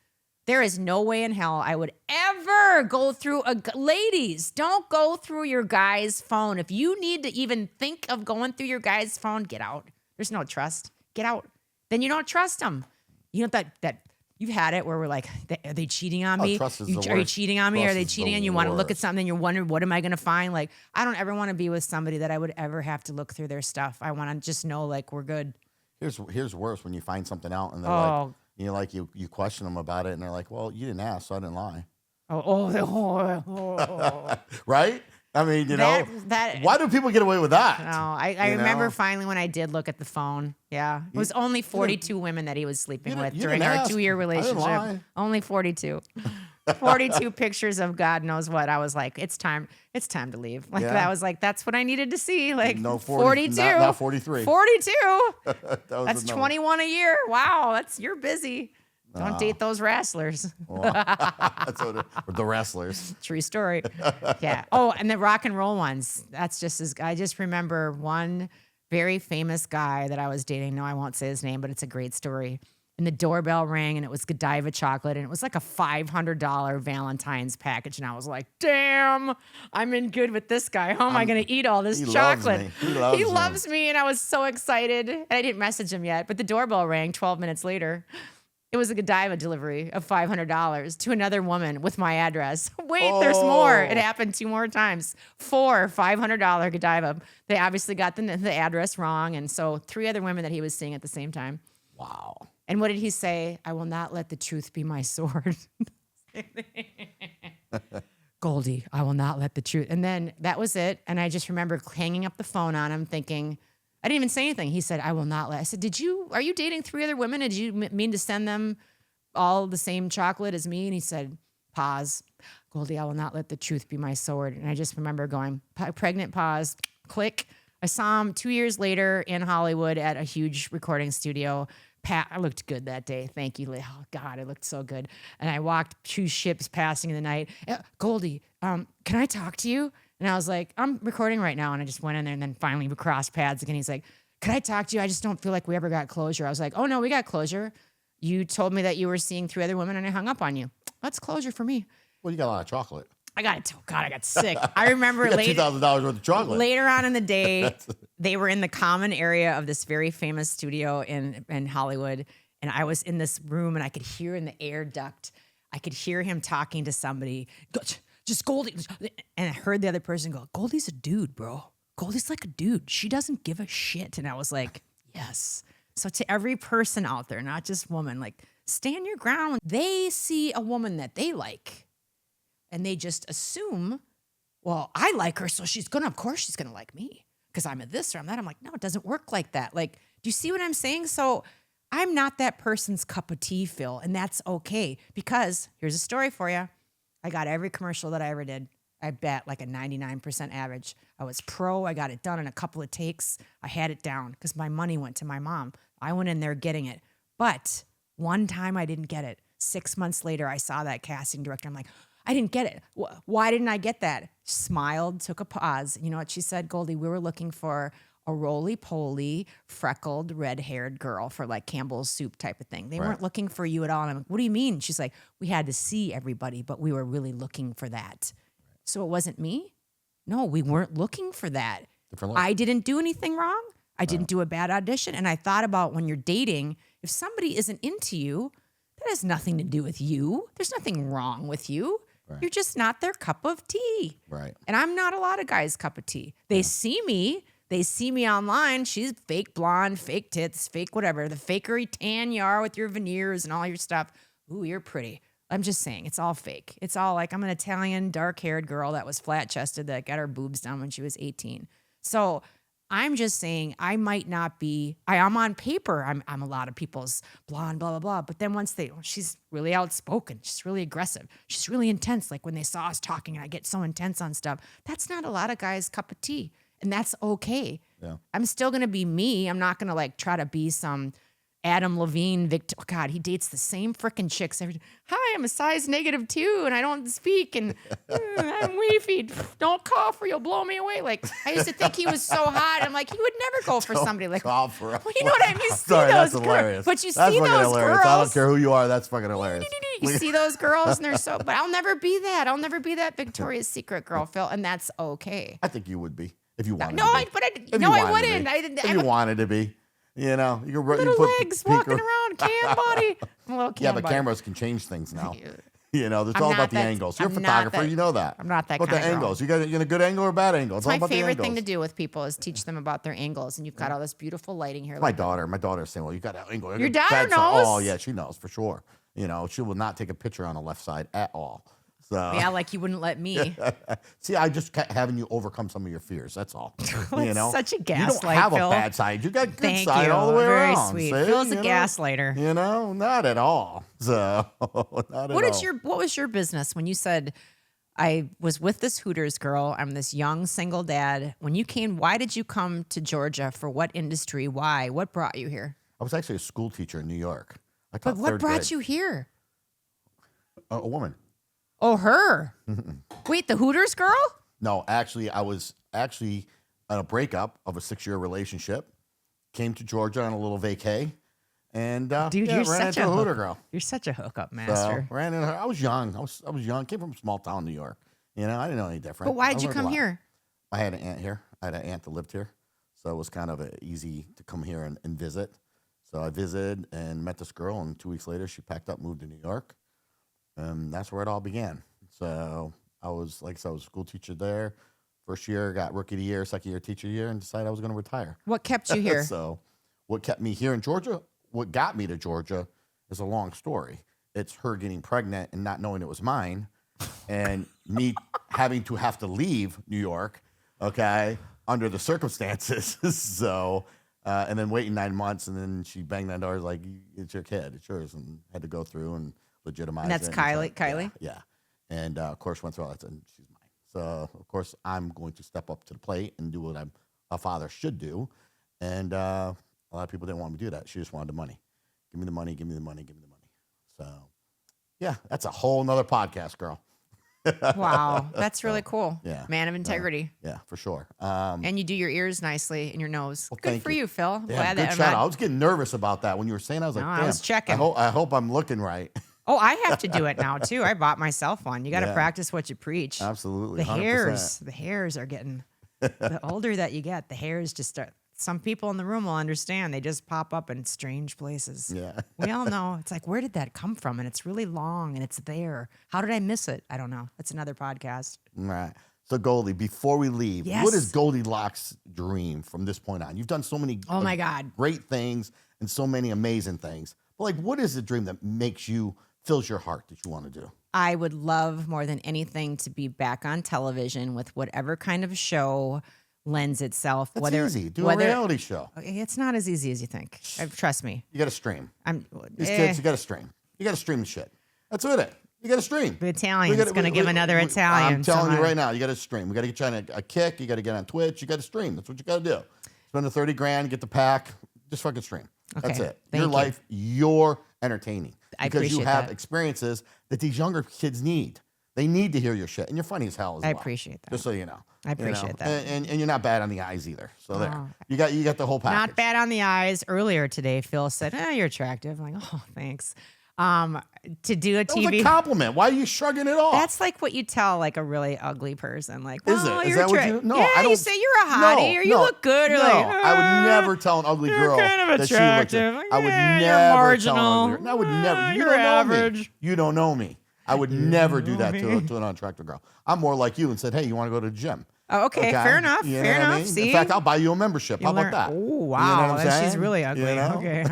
There is no way in hell I would ever go through ladies, don't go through your guy's phone. If you need to even think of going through your guy's phone, get out. There's no trust. Get out. Then you don't trust them. You know that you've had it where we're like, are they cheating on me? Trust is the Are you worst. cheating on me? Trust Are they is the cheating? And you want to look at worst. something and you're wondering, what am I going to find? Like, I don't ever want to be with somebody that I would ever have to look through their stuff. I want to just know, like, we're good. Here's worse when you find something out and they're like, you question them about it and they're like, well, you didn't ask, so I didn't lie. Right? I mean, why do people get away with that? No, I remember finally when I did look at the phone. Yeah. It was only 42 women that he was sleeping with during our 2-year relationship. Only 42. 42 pictures of God knows what. I was like, it's time to leave. Like that was like, that's what I needed to see. Like No, 42. not 43. 42. That's That's 21 a year. Wow. You're busy. Don't date those wrestlers. That's what the wrestlers. True story. Yeah. Oh, and the rock and roll ones. That's just I just remember one very famous guy that I was dating. No, I won't say his name, but it's a great story. And the doorbell rang and it was Godiva chocolate and it was like a $500 Valentine's package. And I was like, damn, I'm in good with this guy. How am I going to eat all this chocolate? He loves me. And I was so excited. And I didn't message him yet, but the doorbell rang 12 minutes later. It was a Godiva delivery of $500 to another woman with my address. Wait, there's more. It happened 2 more times. 4 $500 Godiva. They obviously got the address wrong. And so 3 other women that he was seeing at the same time. Wow. And what did he say? I will not let the truth be my sword. Goldie, I will not let the truth. And then that was it. And I just remember hanging up the phone on him thinking, I didn't even say anything. He said, I will not let. I said, are you dating 3 other women? Did you mean to send them all the same chocolate as me? And he said, pause. Goldie, I will not let the truth be my sword. And I just remember going, pregnant pause, click. I saw him 2 years later in Hollywood at a huge recording studio. I looked good that day. Thank you. Oh, God, I looked so good. And I walked 2 ships passing in the night. Goldie, can I talk to you? And I was like, I'm recording right now. And I just went in there and then finally we crossed paths again. He's like, can I talk to you? I just don't feel like we ever got closure. I was like, oh, no, we got closure. You told me that you were seeing 3 other women and I hung up on you. That's closure for me. Well, you got a lot of chocolate. I got sick. I remember $2,000 worth of chocolate. Later on in the day, they were in the common area of this very famous studio in Hollywood. And I was in this room and I could hear in the air duct, I could hear him talking to somebody. Just Goldie. And I heard the other person go, Goldie's a dude, bro. Goldie's like a dude. She doesn't give a shit. And I was like, yes. So to every person out there, not just woman, like stand your ground. They see a woman that they like and they just assume, well, I like her, so of course she's gonna like me because I'm a this or I'm that. I'm like, no, it doesn't work like that. Like, do you see what I'm saying? So I'm not that person's cup of tea, Phil, and that's okay because here's a story for you. I got every commercial that I ever did. I bet like a 99% average. I was pro. I got it done in a couple of takes. I had it down because my money went to my mom. I went in there getting it. But one time I didn't get it. 6 months later, I saw that casting director. I'm like, I didn't get it. Why didn't I get that? Smiled, took a pause. You know what she said, Goldie? We were looking for a roly-poly, freckled, red-haired girl for like Campbell's soup type of thing. They weren't looking for you at all. And I'm like, what do you mean? She's like, we had to see everybody, but we were really looking for that. So it wasn't me? No, we weren't looking for that. I didn't do anything wrong. I didn't do a bad audition. And I thought about when you're dating, if somebody isn't into you, that has nothing to do with you. There's nothing wrong with you. Right. You're just not their cup of tea. Right. And I'm not a lot of guys' cup of tea. They see me. They see me online. She's fake blonde, fake tits, fake whatever. The fakery tan you are with your veneers and all your stuff. Ooh, you're pretty. I'm just saying, it's all fake. It's all like I'm an Italian dark-haired girl that was flat-chested that got her boobs done when she was 18. So I'm just saying I might not be, I'm on paper, I'm a lot of people's blonde, blah, blah, blah. But then once she's really outspoken. She's really aggressive. She's really intense. Like when they saw us talking, I get so intense on stuff. That's not a lot of guys' cup of tea. And that's okay. Yeah. I'm still going to be me. I'm not going to like try to be some Adam Levine, Victor. Oh God, he dates the same freaking chicks every day. Hi, I'm a size -2 and I don't speak and I'm weefy. Don't cough or you'll blow me away. Like I used to think he was so hot. I'm like, he would never go for somebody like. Well, you know what I mean? You see those girls, but you see those girls. I don't care who you are. That's fucking hilarious. You see those girls and they're so. But I'll never be that. I'll never be that Victoria's Secret girl, Phil, and that's okay. I think you would be if you wanted. No, to be. I wouldn't. If you wanted to be. You know, you can little legs walking around, cam body. I'm a little cam but body. cameras can change things now. You know, it's all about the angles. You're a photographer, you know that. I'm not that but kind the of angles. You got a good angle or a bad angle. It's all my about favorite the thing to do with people is teach them about their angles. And you've got all this beautiful lighting here. My daughter's saying, well, you got an angle. Your daughter knows? Oh, yeah, she knows for sure. You know, she will not take a picture on the left side at all. So yeah, like you wouldn't let me. See, I just kept having you overcome some of your fears. That's all. You know, such a gaslight. You don't have Phil. a bad side. You got good Thank side you. all the way Very around. sweet. See? Phil's a gaslighter. You know, not at all. So, not at all. What was your business when you said I was with this Hooters girl? I'm this young single dad. When you came, why did you come to Georgia? For what industry? Why? What brought you here? I was actually a school teacher in New York. But what brought you here? A woman. Oh, her. Wait, the Hooters girl? No, actually, I was actually on a breakup of a 6-year relationship. Came to Georgia on a little vacay, and dude, you're ran such into a Hooter girl. You're such a hookup master. So, ran into her. I was young. I was young. Came from a small town, New York. You know, I didn't know any different. But why did you come here? I had an aunt here. I had an aunt that lived here, so it was kind of easy to come here and visit. So I visited and met this girl, and 2 weeks later, she packed up, moved to New York. And that's where it all began. So I was a school teacher there. First year, got rookie of the year, second year, teacher of the year, and decided I was going to retire. What kept you here? So what kept me here in Georgia, what got me to Georgia is a long story. It's her getting pregnant and not knowing it was mine, and me having to have to leave New York, okay, under the circumstances. So, and then waiting 9 months, and then she banged on doors like, it's your kid, it's yours, and had to go through and legitimize and that's it. Kylie? Yeah. And, of course, went through all that, and she's mine. So, of course, I'm going to step up to the plate and do what a father should do. And a lot of people didn't want me to do that. She just wanted the money. Give me the money, give me the money, give me the money. So, yeah, that's a whole nother podcast, girl. Wow. That's really cool. Yeah. Man of integrity. Yeah, for sure. And you do your ears nicely and your nose. Well, good for you, Phil. Yeah, Glad good that shout out. I was getting nervous about that when you were saying. I was like, No, damn, I was checking. I hope I'm looking right. Oh, I have to do it now too. I bought myself one. You got to practice what you preach. Absolutely. The 100%. hairs are getting, the older that you get, the hairs just start. Some people in the room will understand. They just pop up in strange places. Yeah. We all know. It's like, where did that come from? And it's really long and it's there. How did I miss it? I don't know. That's another podcast. All right. So Goldie, before we leave, Yes. what is Goldilocks' dream from this point on? You've done so many Oh my God. great things and so many amazing things. But like, what is the dream that fills your heart that you want to do? I would love more than anything to be back on television with whatever kind of show lends itself. That's easy. Do a reality show. It's not as easy as you think. Trust me. You got to stream. These Eh. kids, you got to stream. You got to stream the shit. That's it. You got to stream. The Italian's going to give another Italian. I'm telling you right now, you got to stream. We got to get you on a kick. You got to get on Twitch. You got to stream. That's what you got to do. Spend the $30,000, get the pack. Just fucking stream. Okay. That's it. Thank Your you. life, you're entertaining. I Because you appreciate have that. experiences that these younger kids need. They need to hear your shit. And you're funny as hell as well. I appreciate that. Just so you know. I appreciate that. And you're not bad on the eyes either. So there. Oh. You got the whole package. Not bad on the eyes. Earlier today, Phil said, you're attractive. I'm like, oh, thanks. To do a That was TV. a compliment. Why are you shrugging it off? That's like what you tell like a really ugly person. Like, Is oh, it? Is you're that what attractive. you? No, yeah, I don't. you say you're a hottie or you look good or no, like. I would never tell an ugly girl kind of that she looks attractive. good. I would Yeah, never you're tell marginal. an ugly girl. I would never. You You're don't know average. me. You don't know me. I would never do that know to an unattractive girl. I'm more like you and said, hey, you want to go to the gym? Oh, okay, fair enough. You know Fair what I enough. mean? See, In fact, I'll buy you a membership. How about that? Oh You know wow, what I'm she's saying? really ugly. You know? Okay.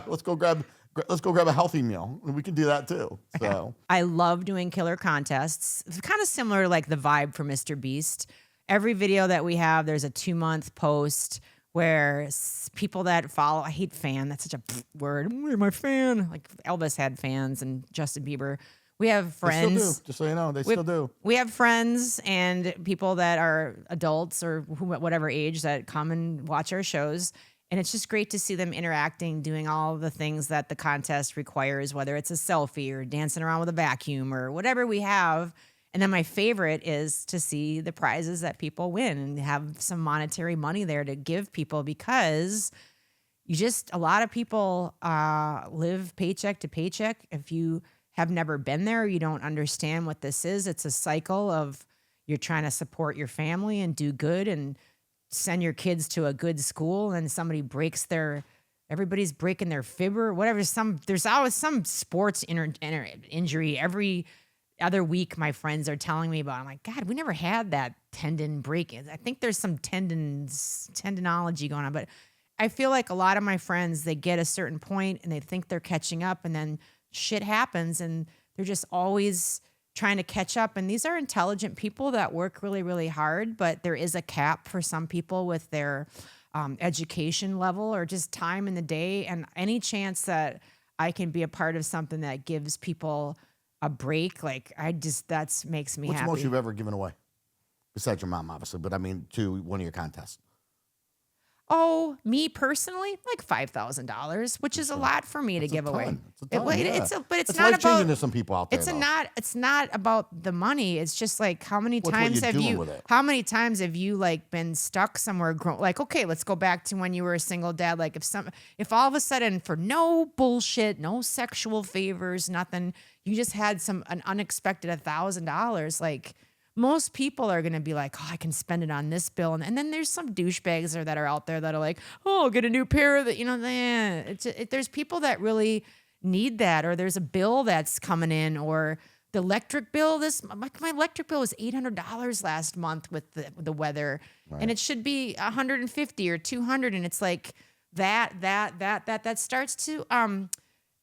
Let's go grab a healthy meal. We can do that too. So I love doing killer contests. It's kind of similar to like the vibe for Mr. Beast. Every video that we have, there's a 2-month post where people that follow, I hate fan, that's such a word. Where's my fan? Like Elvis had fans and Justin Bieber. We have they friends. still do. Just so you know, they still do. We have friends and people that are adults or whatever age that come and watch our shows. And it's just great to see them interacting, doing all the things that the contest requires, whether it's a selfie or dancing around with a vacuum or whatever we have. And then my favorite is to see the prizes that people win and have some monetary money there to give people, because a lot of people live paycheck to paycheck. If you have never been there, you don't understand what this is. It's a cycle of you're trying to support your family and do good and send your kids to a good school, and somebody everybody's breaking their fib or whatever. There's always some sports injury every other week. My friends are telling me about. I'm like, God, we never had that tendon break. I think there's some tendonology going on, but I feel like a lot of my friends, they get a certain point and they think they're catching up, and then shit happens and they're just always trying to catch up. And these are intelligent people that work really, really hard, but there is a cap for some people with their education level or just time in the day. And any chance that I can be a part of something that gives people a break, like that makes me What's happy. the most you've ever given away? Besides your mom, obviously, but I mean to one of your contests. Oh, me personally, like $5,000, which is a lot for me to give away. It's a ton, But it's it's not life-changing about. to some people out there. It's not about the money. It's just like how many What's what times you're have doing you with it. how many times have you like been stuck somewhere like, okay, let's go back to when you were a single dad. Like if all of a sudden, for no bullshit, no sexual favors, nothing, you just had an unexpected $1,000, like most people are going to be like, oh, I can spend it on this bill. And then there's some douchebags that are out there that are like, oh, I'll get a new pair of that. There's people that really need that, or there's a bill that's coming in, or the electric bill. My electric bill was $800 last month with the weather, right. And it should be $150 or $200. And it's like that starts to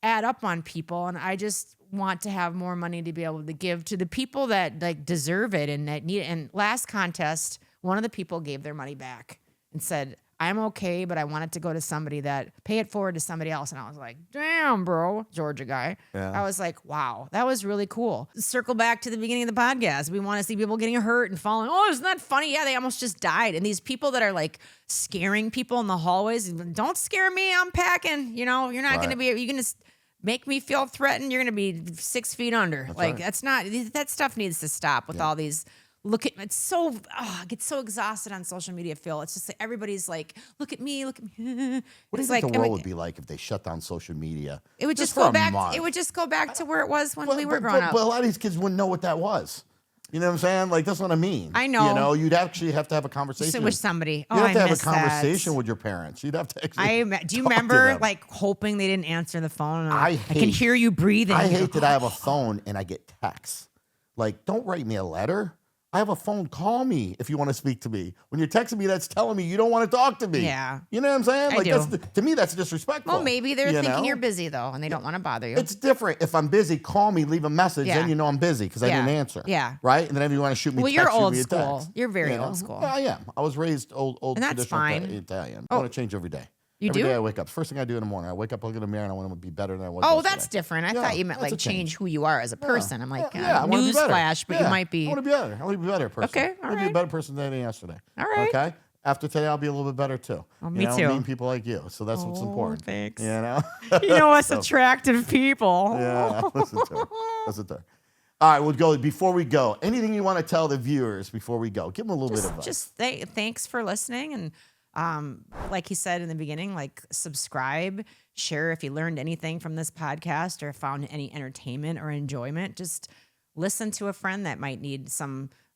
add up on people. And I just want to have more money to be able to give to the people that like deserve it and that need it. And last contest, one of the people gave their money back and said, I'm okay, but I want it to go to somebody pay it forward to somebody else. And I was like, damn, bro, Georgia guy. Yeah. I was like, wow, that was really cool. Circle back to the beginning of the podcast. We want to see people getting hurt and falling. Oh, isn't that funny? Yeah, they almost just died. And these people that are like scaring people in the hallways, don't scare me, I'm packing. You're not going to you're going to make me feel threatened. You're going to be 6 feet under. That's right. That stuff needs to stop with all these. I get so exhausted on social media, Phil. It's just like everybody's like, look at me. What do you think the world would be like if they shut down social media? It would just go back. It would just go back to where it was when we were growing up. But a lot of these kids wouldn't know what that was. You know what I'm saying? Like, that's what I mean. I know. You'd actually have to have a conversation with somebody. You'd have to have a conversation with your parents. You'd have to actually do you remember, like, hoping they didn't answer the phone? I can hear you breathing. I hate that I have a phone and I get texts. Like, don't write me a letter. I have a phone. Call me if you want to speak to me. When you're texting me, that's telling me you don't want to talk to me. Yeah. You know what I'm saying? I Like do. to me, that's disrespectful. Well, maybe they're thinking know? you're busy though, and they don't want to bother you. It's different. If I'm busy, call me, leave a message, Yeah. then you know I'm busy because I Yeah. didn't answer. Yeah. Right? And then if you want to shoot me, Well, text, you're shoot old me a school. text. You're very You know? old school. Yeah, I am. I was raised old And that's traditional fine. Italian. Oh. I want to change every day. You Every do? day I wake up. First thing I do in the morning, I wake up, look in the mirror, and I want to be better than I was Oh, yesterday. that's different. I Yeah, thant you meant that's a like change who you are as a person. I'm like, I wanna be better. newsflash, but Yeah, you might be. I want to be better. I want to be a better person. Okay, I want to be a better person than yesterday. All right. Okay? After today, I'll be a little bit better too. Well, You me know, too. Meeting people like you. So that's what's important. Thanks. You know? You know us attractive people. Yeah, listen to her. Listen to her. All right, we'll go. Before we go, anything you want to tell the viewers before we go? Give them a little bit of advice. Just thanks for listening, and like he said in the beginning, like subscribe, share if you learned anything from this podcast or found any entertainment or enjoyment. Just listen to a friend that might need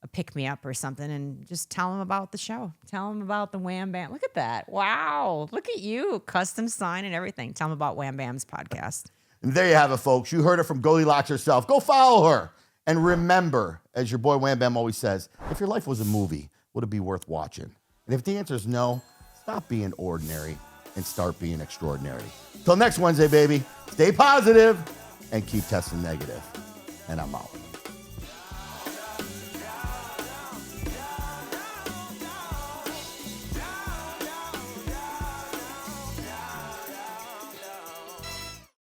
a pick me up or something, and just tell them about the show. Tell them about the Wham Bam. Look at that! Wow, look at you, custom sign and everything. Tell them about Wham Bam's podcast. And there you have it, folks. You heard it from Goldilocks herself. Go follow her. And remember, as your boy Wham Bam always says, if your life was a movie, would it be worth watching? And if the answer is no, stop being ordinary and start being extraordinary. Till next Wednesday, baby. Stay positive and keep testing negative. And I'm out.